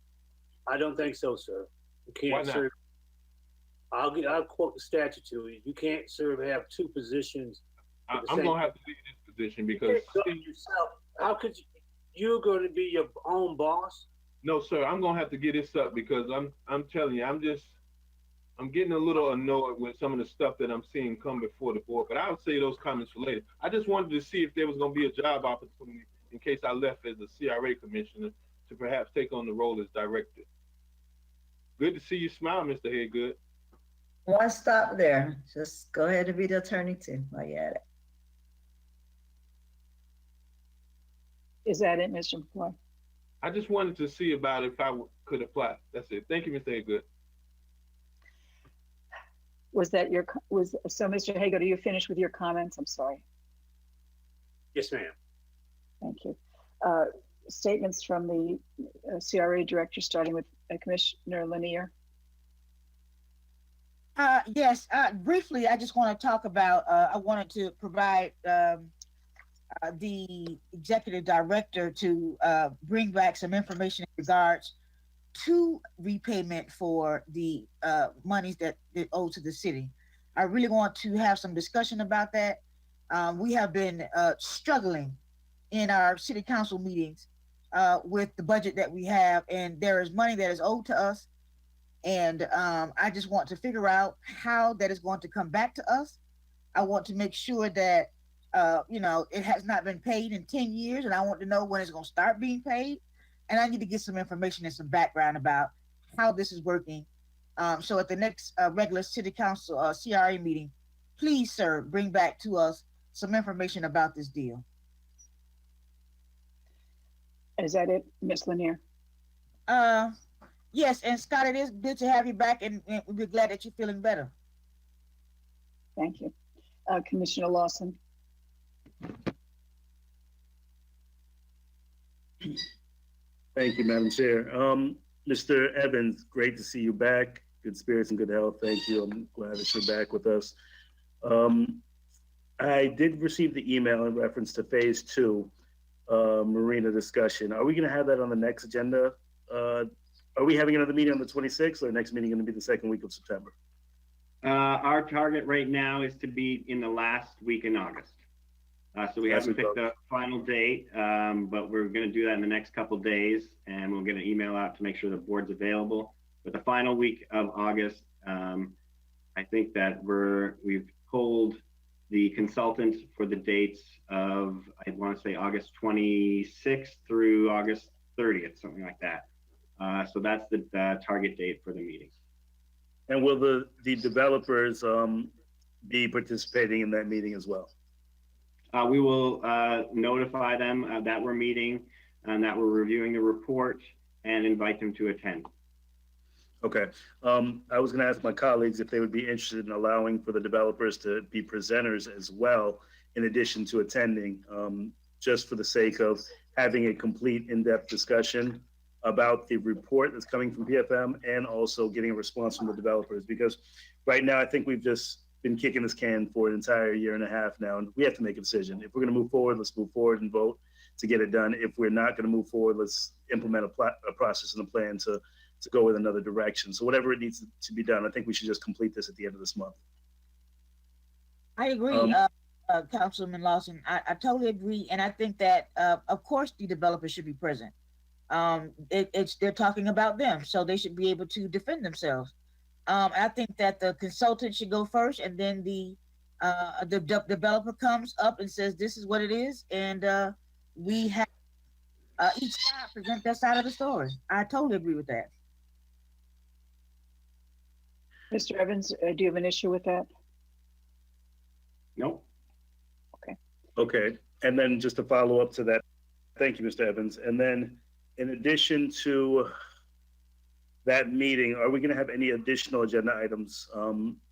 I don't think so, sir. You can't Why not? serve. I'll quote the statute to you. You can't have two positions. I'm going to have to leave this position because You can't go yourself. How could you? You're going to be your own boss? no, sir, I'm going to have to get this up because I'm telling you, I'm getting a little annoyed with some of the stuff that I'm seeing come before the board, but I'll say those comments for later. I just wanted to see if there was going to be a job opportunity in case I left as a CRA commissioner to perhaps take on the role as director. Good to see you smile, Mr. Haygood. Why stop there? Just go ahead and be the attorney too while you're at it. Is that it, Mr. McCoy? I just wanted to see about if I could apply. That's it. Thank you, Mr. Haygood. So Mr. Haygood, are you finished with your comments? I'm sorry. Yes, ma'am. Thank you. Statements from the CRA director, starting with Commissioner Lanier. Yes, briefly, I just want to talk about, I wanted to provide the executive director to bring back some information in regards to repayment for the monies that owe to the city. I really want to have some discussion about that. We have been struggling in our city council meetings with the budget that we have, and there is money that is owed to us. And I just want to figure out how that is going to come back to us. I want to make sure that, it has not been paid in 10 years, and I want to know when it's going to start being paid. And I need to get some information and some background about how this is working. So at the next regular city council CRA meeting, please, sir, bring back to us some information about this deal. Is that it, Ms. Lanier? Yes, and Scott, it is good to have you back, and we're glad that you're feeling better. Thank you. Commissioner Lawson. Thank you, Madam Chair. Mr. Evans, great to see you back. Good spirits and good health. Thank you. I'm glad that you're back with us. I did receive the email in reference to phase 2 marina discussion. Are we going to have that on the next agenda? Are we having another meeting on the 26th, or next meeting going to be the second week of September? Our target right now is to be in the last week in August. So we haven't picked the final date, but we're going to do that in the next couple of days, and we'll get an email out to make sure the board's available. But the final week of August, I think that we've pulled the consultant for the dates of, I want to say August 26th through August 30th, something like that. So that's the target date for the meetings. And will the developers be participating in that meeting as well? We will notify them that we're meeting and that we're reviewing the report and invite them to attend. Okay. I was going to ask my colleagues if they would be interested in allowing for the developers to be presenters as well, in addition to attending, just for the sake of having a complete in-depth discussion about the report that's coming from PFM and also getting a response from the developers. Because right now, I think we've just been kicking this can for an entire year and a half now, and we have to make a decision. If we're going to move forward, let's move forward and vote. to get it done. If we're not going to move forward, let's implement a process and a plan to go in another direction. So whatever it needs to be done, I think we should just complete this at the end of this month. I agree, Councilman Lawson. I totally agree, and I think that of course the developer should be present. They're talking about them, so they should be able to defend themselves. I think that the consultant should go first, and then the developer comes up and says, "This is what it is," and we have each side present their side of the story. I totally agree with that. Mr. Evans, do you have an issue with that? Nope. Okay, and then just to follow up to that, thank you, Mr. Evans. And then in addition to that meeting, are we going to have any additional agenda items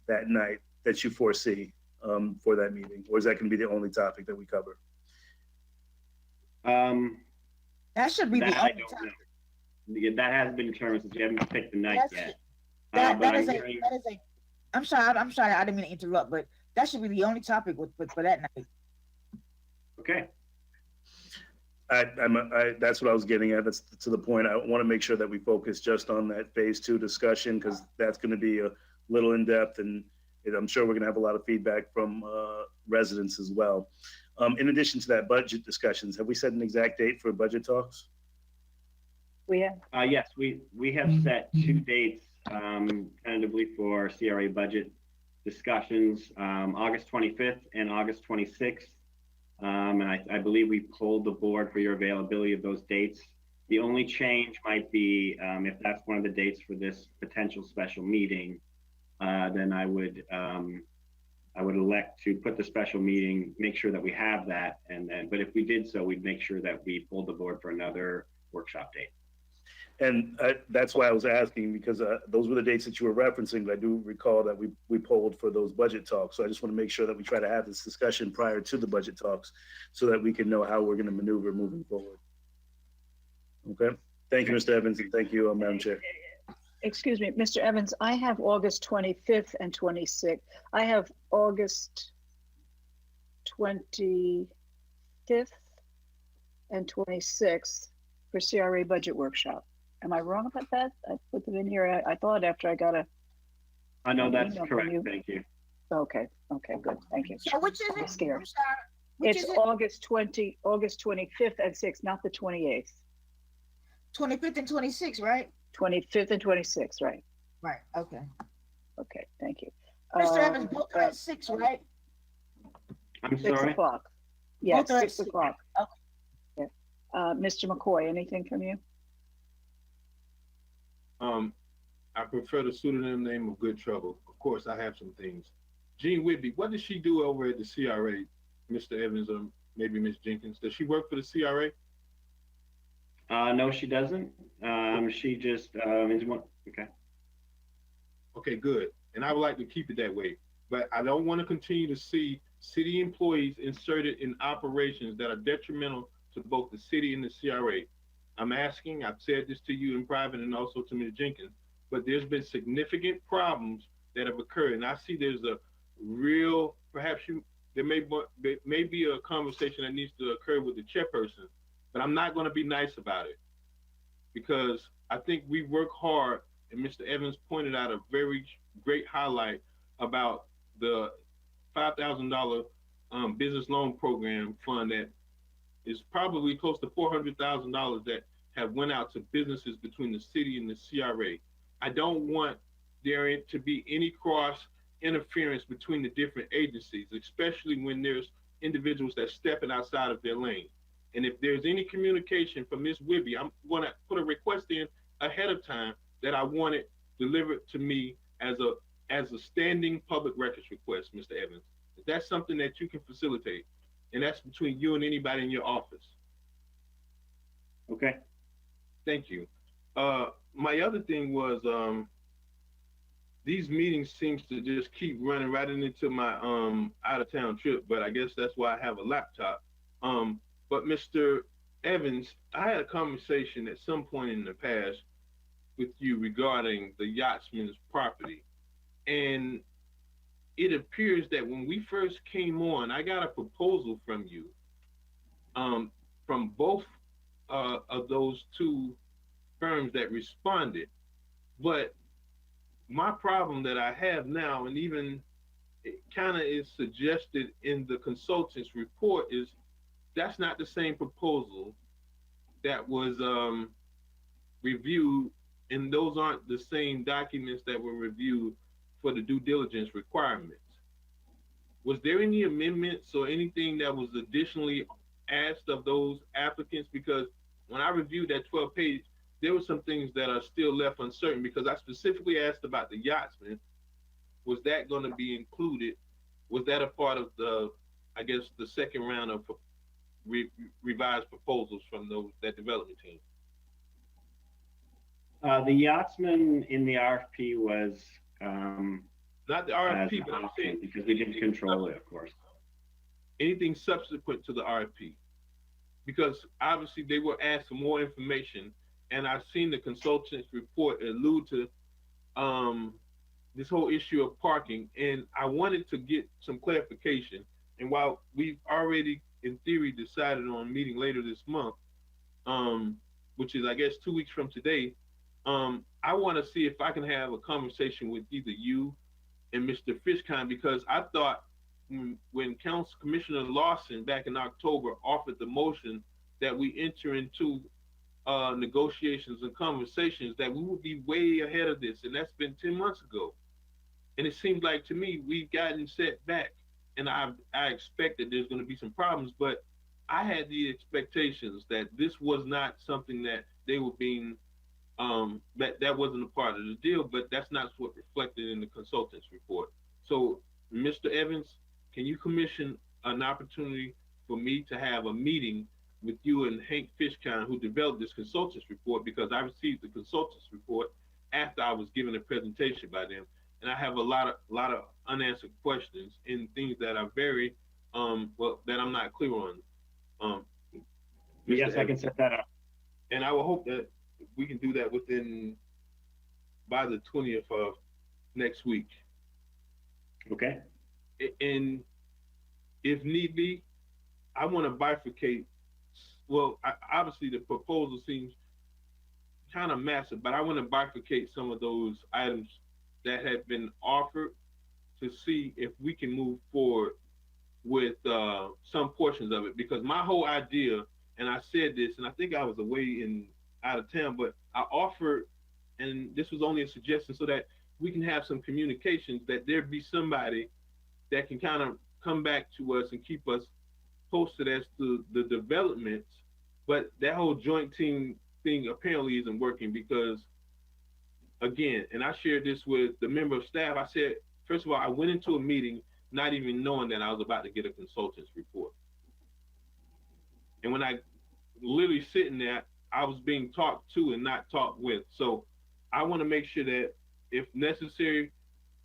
that night that you foresee for that meeting? Or is that going to be the only topic that we cover? That should be the That I only don't topic. know. Yeah, that hasn't been determined since you haven't picked the night That's- yet. That But is I'm a, hearing- that is a, I'm sorry, I didn't mean to interrupt, but that should be the only topic for that night. Okay. That's what I was getting at. That's to the point. I want to make sure that we focus just on that phase 2 discussion, because that's going to be a little in depth, and I'm sure we're going to have a lot of feedback from residents as well. In addition to that, budget discussions, have we set an exact date for budget talks? We have. Yes, we have set 2 dates tentatively for CRA budget discussions, August 25th and August 26th. And I believe we polled the board for your availability of those dates. The only change might be if that's one of the dates for this potential special meeting, then I would elect to put the special meeting, make sure that we have that, and then, but if we did so, we'd make sure that we pulled the board for another workshop date. And that's why I was asking, because those were the dates that you were referencing. But I do recall that we polled for those budget talks. So I just want to make sure that we try to have this discussion prior to the budget talks so that we can know how we're going to maneuver moving forward. Okay. Thank you, Mr. Evans, and thank you, Madam Chair. Excuse me, Mr. Evans, I have August 25th and 26th. I have August 25th and 26th for CRA budget workshop. Am I wrong about that? I put them in here. I thought after I got I know An that's email from correct. you. Thank you. okay, good, thank you. So which is I'm it? scared. I'm sorry. Which It's is it? August 25th and 6th, not the 28th. 25th and 26th, right? 25th and 26th, right? Right, okay. Okay, thank you. Mr. Evans, both are at 6, right? I'm 6 sorry. o'clock. Yes, Both are at 6 o'clock. Okay. Yeah. Mr. McCoy, anything from you? I prefer the pseudonym name of Good Trouble. Of course, I have some things. Jean Whitby, what does she do over at the CRA, Mr. Evans, or maybe Ms. Jenkins? Does she work for the CRA? No, she doesn't. She just is one. Okay. Okay, good. And I would like to keep it that way. But I don't want to continue to see city employees inserted in operations that are detrimental to both the city and the CRA. I'm asking, I've said this to you in private and also to Ms. Jenkins, but there's been significant problems that have occurred. And I see there's a real, there may be a conversation that needs to occur with the chairperson, but I'm not going to be nice about it, because I think we work hard, and Mr. Evans pointed out a very great highlight about the $5,000 business loan program fund that is probably close to $400,000 that have went out to businesses between the city and the CRA. I don't want there to be any cross interference between the different agencies, especially when there's individuals that stepping outside of their lane. And if there's any communication from Ms. Whitby, I'm going to put a request in ahead of time that I want it delivered to me as a standing public records request, Mr. Evans. If that's something that you can facilitate, and that's between you and anybody in your office. Okay. Thank you. My other thing was these meetings seems to just keep running right into my out of town trip, but I guess that's why I have a laptop. But Mr. Evans, I had a conversation at some point in the past with you regarding the yachtsman's property. And it appears that when we first came on, I got a proposal from you from both of those two firms that responded. But my problem that I have now, and even it kind of is suggested in the consultant's report, is that's not the same proposal that was reviewed, and those aren't the same documents that were reviewed for the due diligence requirements. Was there any amendments or anything that was additionally asked of those applicants? Because when I reviewed that 12-page, there were some things that are still left uncertain, because I specifically asked about the yachtsman. Was that going to be included? Was that a part of the, I guess, the second round of revised proposals from that development team? The yachtsman in the RFP was Not the RFP, but I'm saying because we didn't control it, of course. Anything subsequent to the RFP, because obviously they were asked for more information, and I've seen the consultant's report allude to this whole issue of parking, and I wanted to get some clarification. And while we've already, in theory, decided on a meeting later this month, which is, I guess, 2 weeks from today, I want to see if I can have a conversation with either you and Mr. Fishkind, because I thought when Council Commissioner Lawson back in October offered the motion that we enter into negotiations and conversations, that we would be way ahead of this, and that's been 10 months ago. And it seems like to me we've gotten set back, and I expect that there's going to be some problems, but I had the expectations that this was not something that they were being that wasn't a part of the deal, but that's not what reflected in the consultant's report. So, Mr. Evans, can you commission an opportunity for me to have a meeting with you and Hank Fishkind, who developed this consultant's report, because I received the consultant's report after I was given a presentation by them, and I have a lot of unanswered questions and things that are very that I'm not clear on. Yes, I can set that up. And I will hope that we can do that by the 20th of next week. Okay. And if need be, I want to bifurcate. Well, obviously the proposal seems kind of massive, but I want to bifurcate some of those items that have been offered to see if we can move forward with some portions of it. Because my whole idea, and I said this, and I think I was away out of town, but I offered, and this was only a suggestion so that we can have some communications, that there be somebody that can kind of come back to us and keep us posted as to the developments. But that whole joint team thing apparently isn't working, because again, and I shared this with the member of staff, I said, first of all, I went into a meeting not even knowing that I was about to get a consultant's report. And when I literally sitting there, I was being talked to and not talked with. So I want to make sure that if necessary,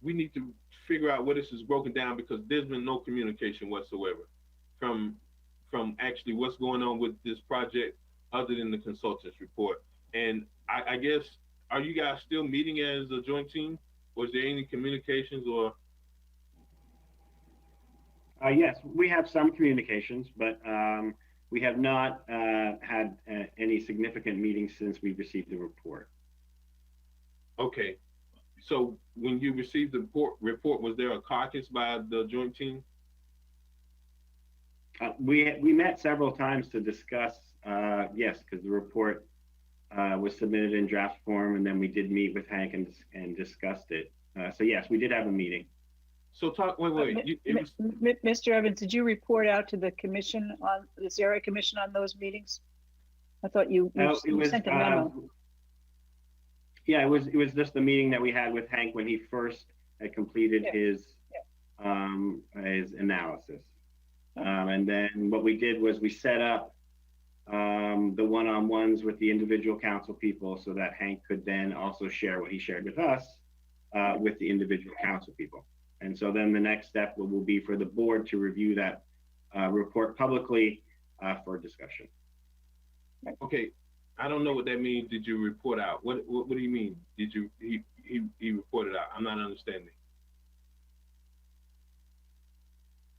we need to figure out where this is broken down, because there's been no communication whatsoever from actually what's going on with this project other than the consultant's report. And I guess, are you guys still meeting as a joint team? Or is there any communications or? Yes, we have some communications, but we have not had any significant meetings since we received the report. Okay, so when you received the report, was there a caucus by the joint team? We met several times to discuss, yes, because the report was submitted in draft form, and then we did meet with Hank and discussed it. So yes, we did have a meeting. So wait. Mr. Evans, did you report out to the commission, on this area commission, on those meetings? I thought you sent a memo. Yeah, it was just the meeting that we had with Hank when he first had completed his analysis. And then what we did was we set up the one-on-ones with the individual council people, so that Hank could then also share what he shared with us with the individual council people. And so then the next step will be for the board to review that report publicly for discussion. Okay, I don't know what that means. Did you report out? What do you mean? Did you he reported out? I'm not understanding.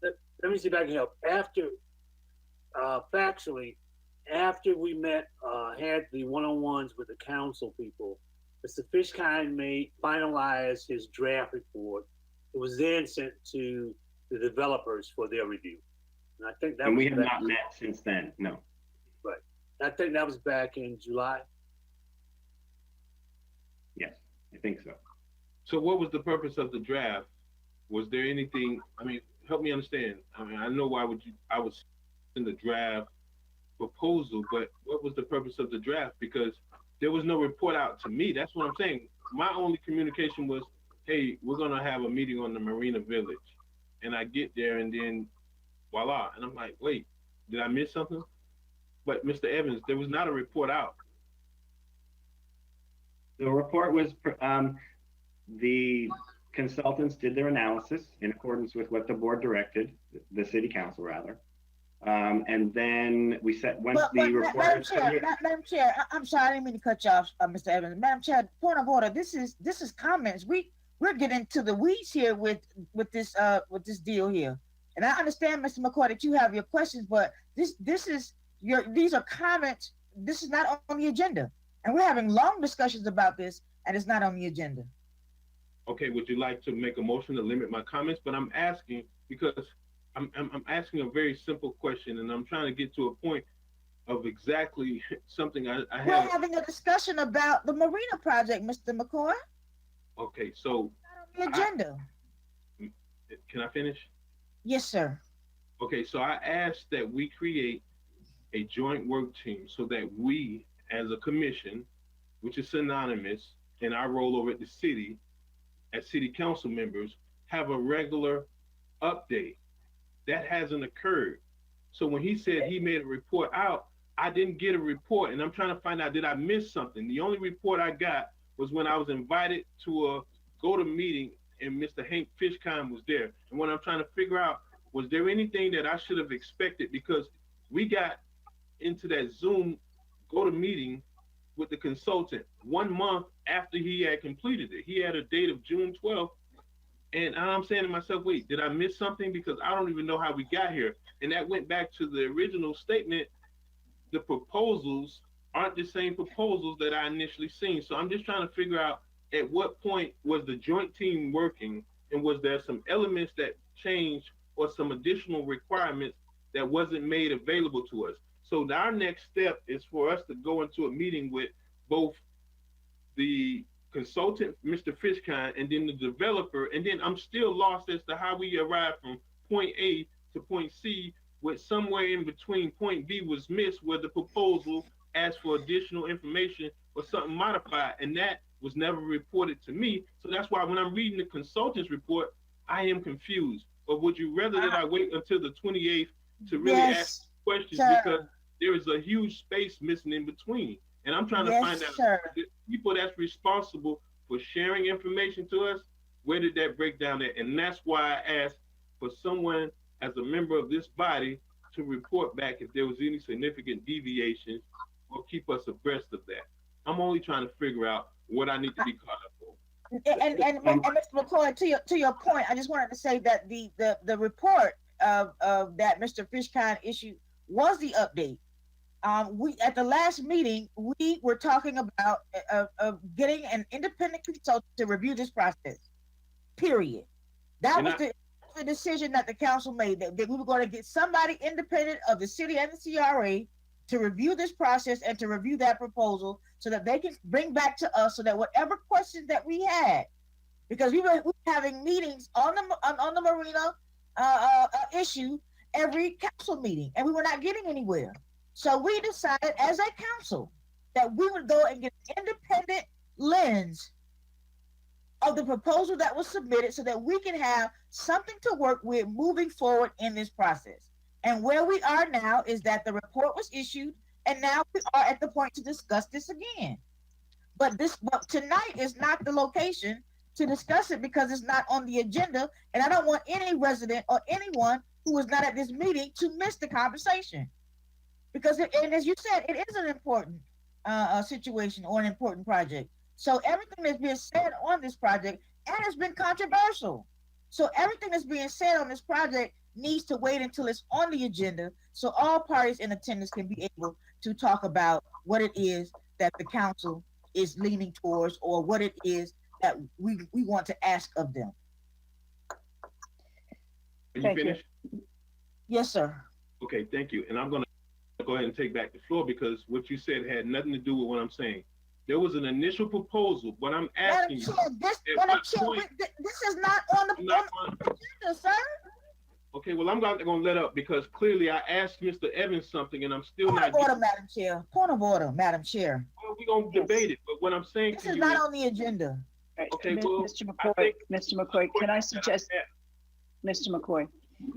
Let me see if I can help. After factually, after we met, had the one-on-ones with the council people, Mr. Fishkind finalized his draft report. It was then sent to the developers for their review. And I think that And was we have back, not met since then, no. right. I think that was back in July. Yes, I think so. So what was the purpose of the draft? Was there anything, I mean, help me understand. I mean, I know I was in the draft proposal, but what was the purpose of the draft? Because there was no report out to me. That's what I'm saying. My only communication was, hey, we're gonna have a meeting on the Marina Village. And I get there and then voila. And I'm like, wait, did I miss something? But Mr. Evans, there was not a report out. The report was, the consultants did their analysis in accordance with what the board directed, the city council rather. And then we set, once the report. Madam Chair, I'm sorry, I didn't mean to cut you off, Mr. Evans. Madam Chair, point of order, this is comments. We're getting to the weeds here with this deal here. And I understand, Mr. McCoy, that you have your questions, but these are comments. This is not on the agenda. And we're having long discussions about this, and it's not on the agenda. Okay, would you like to make a motion to limit my comments? But I'm asking because I'm asking a very simple question, and I'm trying to get to a point of exactly something I We're have. having a discussion about the Marina project, Mr. McCoy. Okay, so Not on the agenda. can I finish? Yes, sir. Okay, so I asked that we create a joint work team so that we, as a commission, which is synonymous in our role over at the city, as city council members, have a regular update. That hasn't occurred. So when he said he made a report out, I didn't get a report, and I'm trying to find out, did I miss something? The only report I got was when I was invited to a go-to meeting and Mr. Hank Fishkind was there. And what I'm trying to figure out, was there anything that I should have expected? Because we got into that Zoom go-to meeting with the consultant 1 month after he had completed it. He had a date of June 12th. And I'm saying to myself, wait, did I miss something? Because I don't even know how we got here. And that went back to the original statement. The proposals aren't the same proposals that I initially seen. So I'm just trying to figure out at what point was the joint team working, and was there some elements that changed or some additional requirements that wasn't made available to us? So our next step is for us to go into a meeting with both the consultant, Mr. Fishkind, and then the developer. And then I'm still lost as to how we arrived from point A to point C, with somewhere in between point B was missed, where the proposal asked for additional information or something modified, and that was never reported to me. So that's why when I'm reading the consultant's report, I am confused. Or would you rather that I wait until the 28th to really ask questions? Sir. Because there is a huge space missing in between. And I'm trying to find out the people that's responsible for sharing information to us, where did that break down at? And that's why I asked for someone as a member of this body to report back if there was any significant deviations or keep us abreast of that. I'm only trying to figure out what I need to be caught up on. And Mr. McCoy, to your point, I just wanted to say that the report of that Mr. Fishkind issued was the update. We at the last meeting, we were talking about getting an independent consultant to review this process. Period. That was the decision that the council made, that we were going to get somebody independent of the city and the CRA to review this process and to review that proposal, so that they can bring back to us, so that whatever questions that we had, because we were having meetings on the Marina issue every council meeting, and we were not getting anywhere. So we decided as a council that we would go and get an independent lens of the proposal that was submitted, so that we can have something to work with moving forward in this process. And where we are now is that the report was issued, and now we are at the point to discuss this again. But tonight is not the location to discuss it, because it's not on the agenda, and I don't want any resident or anyone who was not at this meeting to miss the conversation. Because, and as you said, it is an important situation or an important project. So everything that's being said on this project, and it's been controversial. So everything that's being said on this project needs to wait until it's on the agenda, so all parties in attendance can be able to talk about what it is that the council is leaning towards, or what it is that we want to ask of them. Are you Thank you. finished? Yes, sir. Okay, thank you. And I'm gonna go ahead and take back the floor because what you said had nothing to do with what I'm saying. There was an initial proposal. What I'm asking Madam you, Chair, this, at Madam what Chair, point- this is not on the I'm not gonna- agenda, sir. okay, well, I'm not gonna let up because clearly I asked Mr. Evans something and I'm still Point not. of order, Madam Chair. Point of order, Madam Chair. Well, we're gonna debate it, but what I'm saying This to is you not is, on the agenda. All right, Okay, well, Mr. I McCoy, think- Mr. McCoy, can I suggest, Mr. McCoy,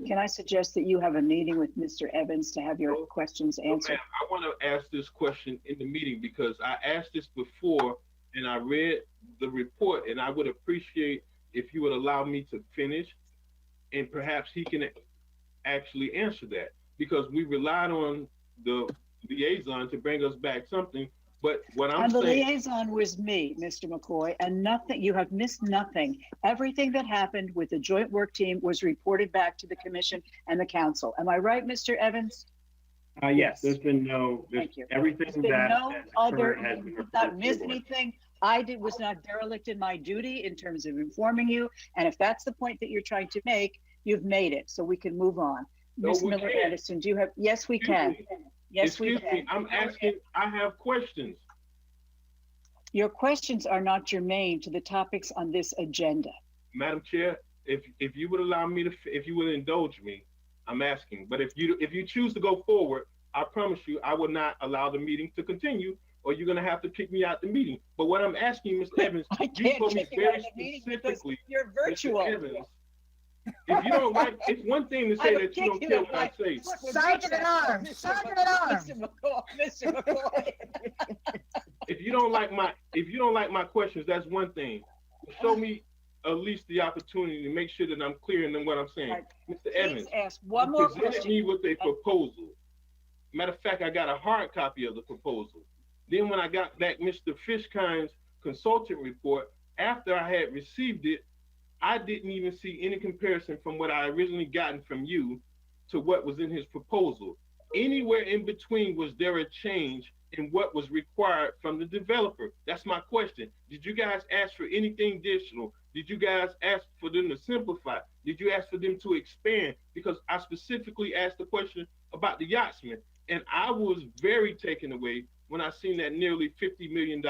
can I suggest that you have a meeting with Mr. Evans to have your questions No, answered? ma'am, I want to ask this question in the meeting because I asked this before and I read the report, and I would appreciate if you would allow me to finish and perhaps he can actually answer that because we relied on the liaison to bring us back something. But what I'm And the saying, liaison was me, Mr. McCoy, and nothing, you have missed nothing. Everything that happened with the joint work team was reported back to the commission and the council. Am I right, Mr. Evans? Yes, there's been no, Thank you. everything There's been that no that's other, current has been did reported not to miss the board. anything. Was not derelict in my duty in terms of informing you. And if that's the point that you're trying to make, you've made it, so we can move on. No, Ms. we Miller can't. Anderson, do you have, yes, we Excuse can. me. Yes, we excuse me, can. I'm asking, I have questions. Your questions are not germane to the topics on this agenda. Madam Chair, if you would allow me to, if you would indulge me, I'm asking. But if you choose to go forward, I promise you, I will not allow the meeting to continue, or you're gonna have to kick me out the meeting. But what I'm asking, Mr. Evans, I you can't told me kick you out very of the meeting because specifically, you're Mr. virtual. Evans, if you don't like, it's one thing to I say would that you kick don't you care in what I say. What would Sergeant you at say? arms, Mr. Sergeant at arms. Mr. McCoy, Mr. McCoy. If you don't like my questions, that's one thing. Show me at least the opportunity to make sure that I'm clear in what I'm saying. Right. Mr. Evans, Please ask one you more presented question. me with a proposal. Matter of fact, I got a hard copy of the proposal. Then when I got back Mr. Fishkine's consultant report, after I had received it, I didn't even see any comparison from what I originally gotten from you to what was in his proposal. Anywhere in between, was there a change in what was required from the developer? That's my question. Did you guys ask for anything additional? Did you guys ask for them to simplify? Did you ask for them to expand? Because I specifically asked the question about the yachtsman, and I was very taken away when I seen that nearly $50 million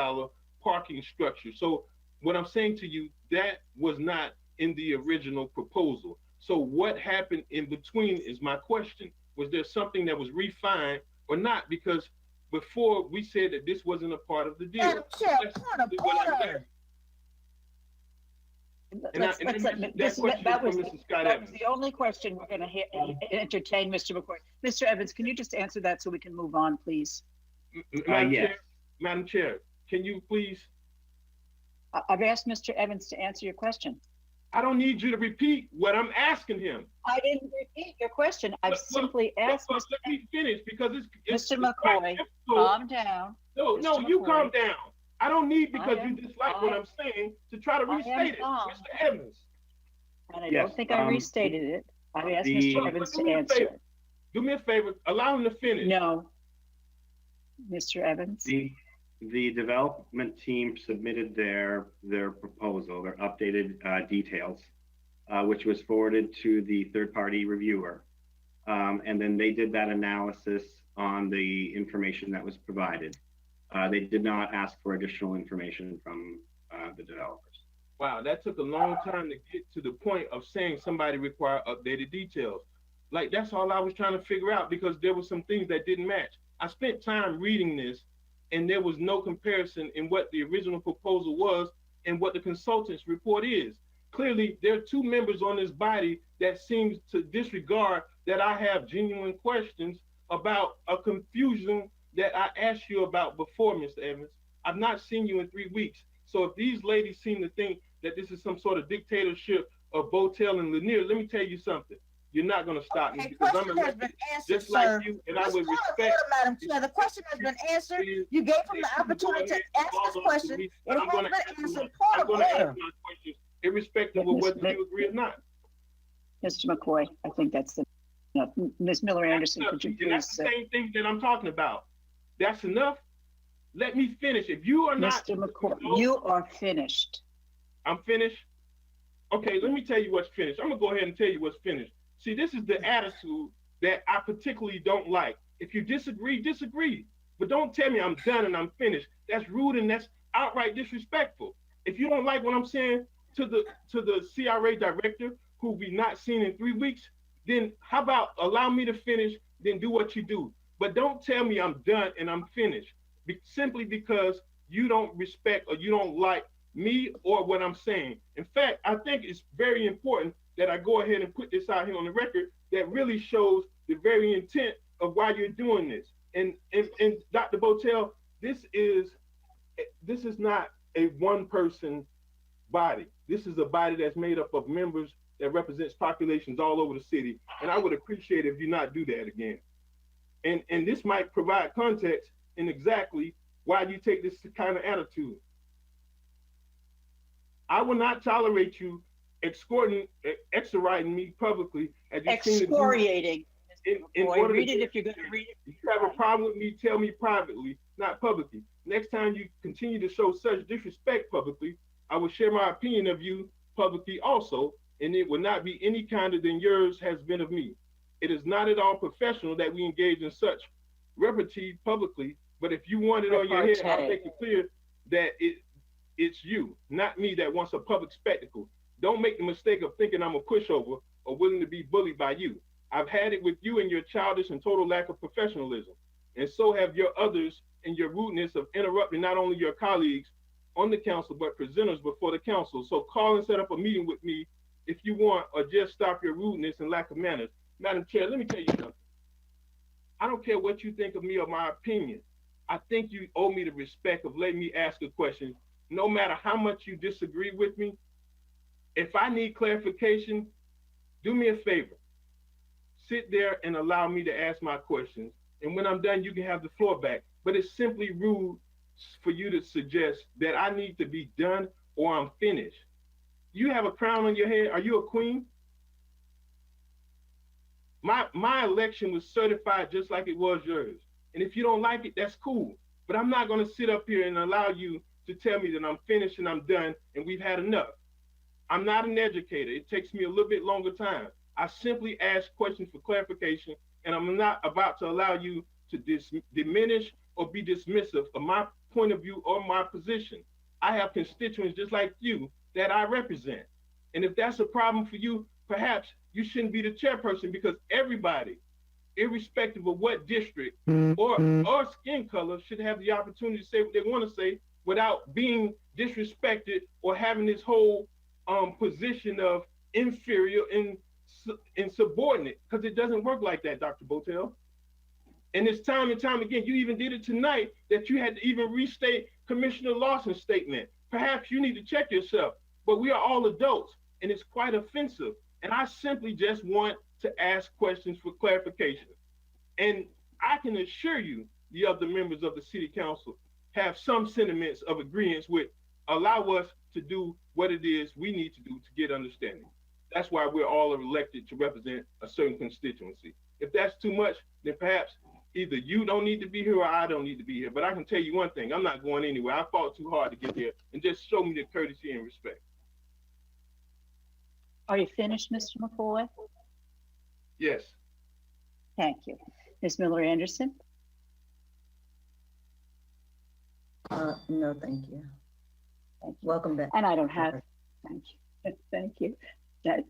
parking structure. So what I'm saying to you, that was not in the original proposal. So what happened in between is my question. Was there something that was refined or not? Because before we said that this wasn't a part of the deal. Madam Chair, That's point of what I'm order. saying. Let's And let that that was question from Mrs. Scott that was Evans. the only question we're going to entertain, Mr. McCoy. Mr. Evans, can you just answer that so we can move on, please? Yes. Madam Chair, can you please? I've asked Mr. Evans to answer your question. I don't need you to repeat what I'm asking him. I didn't repeat your question. I've simply asked But Mr. let me finish because it's Mr. McCoy, calm down. No, Mr. you McCoy. calm down. I don't need because I am- you dislike what I- I'm saying to try to I am restate it, calm. Mr. Evans. And I Yes, don't think I restated it. I've asked the- Mr. Evans Do to me a answer favor. it. Do me a favor, allow him to finish. No. Mr. Evans? The development team submitted their proposal, their updated details, which was forwarded to the third-party reviewer. And then they did that analysis on the information that was provided. They did not ask for additional information from the developers. Wow, that took a long time to get to the point of saying somebody required updated details. Like, that's all I was trying to figure out because there were some things that didn't match. I spent time reading this and there was no comparison in what the original proposal was and what the consultant's report is. Clearly, there are two members on this body that seems to disregard that I have genuine questions about a confusion that I asked you about before, Mr. Evans. I've not seen you in 3 weeks. So if these ladies seem to think that this is some sort of dictatorship of Botel and Lanier, let me tell you something. You're not going to stop me Okay, because I'm question has elected been answered, just sir. like you, and I Just would point of respect. order, Madam Chair. The question has been answered. You gave him the opportunity to ask this question. It has I'm going been to ask answered. Point I'm of going to order. ask my questions irrespective of whether you agree or not. Mr. McCoy, I think that's the, no, Ms. Miller Anderson, could you And that's please? the same thing that I'm talking about. That's enough. Let me finish. If you are not, Mr. McCoy, you are finished. I'm finished. Okay, let me tell you what's finished. I'm gonna go ahead and tell you what's finished. See, this is the attitude that I particularly don't like. If you disagree, disagree. But don't tell me I'm done and I'm finished. That's rude and that's outright disrespectful. If you don't like what I'm saying to the CRA director, who we've not seen in 3 weeks, then how about allow me to finish, then do what you do. But don't tell me I'm done and I'm finished simply because you don't respect or you don't like me or what I'm saying. In fact, I think it's very important that I go ahead and put this out here on the record that really shows the very intent of why you're doing this. And Dr. Botel, this is not a one person body. This is a body that's made up of members that represents populations all over the city. And I would appreciate if you not do that again. And this might provide context in exactly why you take this kind of attitude. I will not tolerate you extraditing me publicly as you seem to do. Excoriating. Read it if you're going to read it. If you have a problem with me, tell me privately, not publicly. Next time you continue to show such disrespect publicly, I will share my opinion of you publicly also, and it will not be any kinder than yours has been of me. It is not at all professional that we engage in such repartee publicly, but if you want it on your head, I'll make it clear that it's you, not me, that wants a public spectacle. Don't make the mistake of thinking I'm a pushover or willing to be bullied by you. I've had it with you and your childish and total lack of professionalism, and so have your others in your rudeness of interrupting not only your colleagues on the council, but presenters before the council. So call and set up a meeting with me if you want, or just stop your rudeness and lack of manners. Madam Chair, let me tell you something. I don't care what you think of me or my opinion. I think you owe me the respect of letting me ask a question, no matter how much you disagree with me. If I need clarification, do me a favor. Sit there and allow me to ask my questions. And when I'm done, you can have the floor back. But it's simply rude for you to suggest that I need to be done or I'm finished. You have a crown on your head. Are you a queen? My election was certified just like it was yours. And if you don't like it, that's cool. But I'm not going to sit up here and allow you to tell me that I'm finished and I'm done and we've had enough. I'm not an educator. It takes me a little bit longer time. I simply ask questions for clarification, and I'm not about to allow you to diminish or be dismissive of my point of view or my position. I have constituents just like you that I represent. And if that's a problem for you, perhaps you shouldn't be the chairperson, because everybody, irrespective of what district or skin color, should have the opportunity to say what they want to say without being disrespected or having this whole position of inferior and subordinate, because it doesn't work like that, Dr. Botel. And it's time and time again, you even did it tonight, that you had to even restate Commissioner Lawson's statement. Perhaps you need to check yourself, but we are all adults and it's quite offensive. And I simply just want to ask questions for clarification. And I can assure you, the other members of the City Council have some sentiments of agreement with allow us to do what it is we need to do to get understanding. That's why we're all elected to represent a certain constituency. If that's too much, then perhaps either you don't need to be here or I don't need to be here. But I can tell you one thing, I'm not going anywhere. I fought too hard to get here, and just show me the courtesy and respect. Are you finished, Mr. McCoy? Yes. Thank you. Ms. Miller Anderson? No, thank you. Thank you. Welcome back. And I don't have, thank you. Thank you.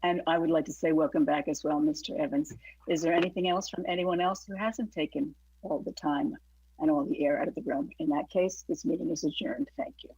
And I would like to say welcome back as well, Mr. Evans. Is there anything else from anyone else who hasn't taken all the time and all the air out of the room? In that case, this meeting is adjourned. Thank you.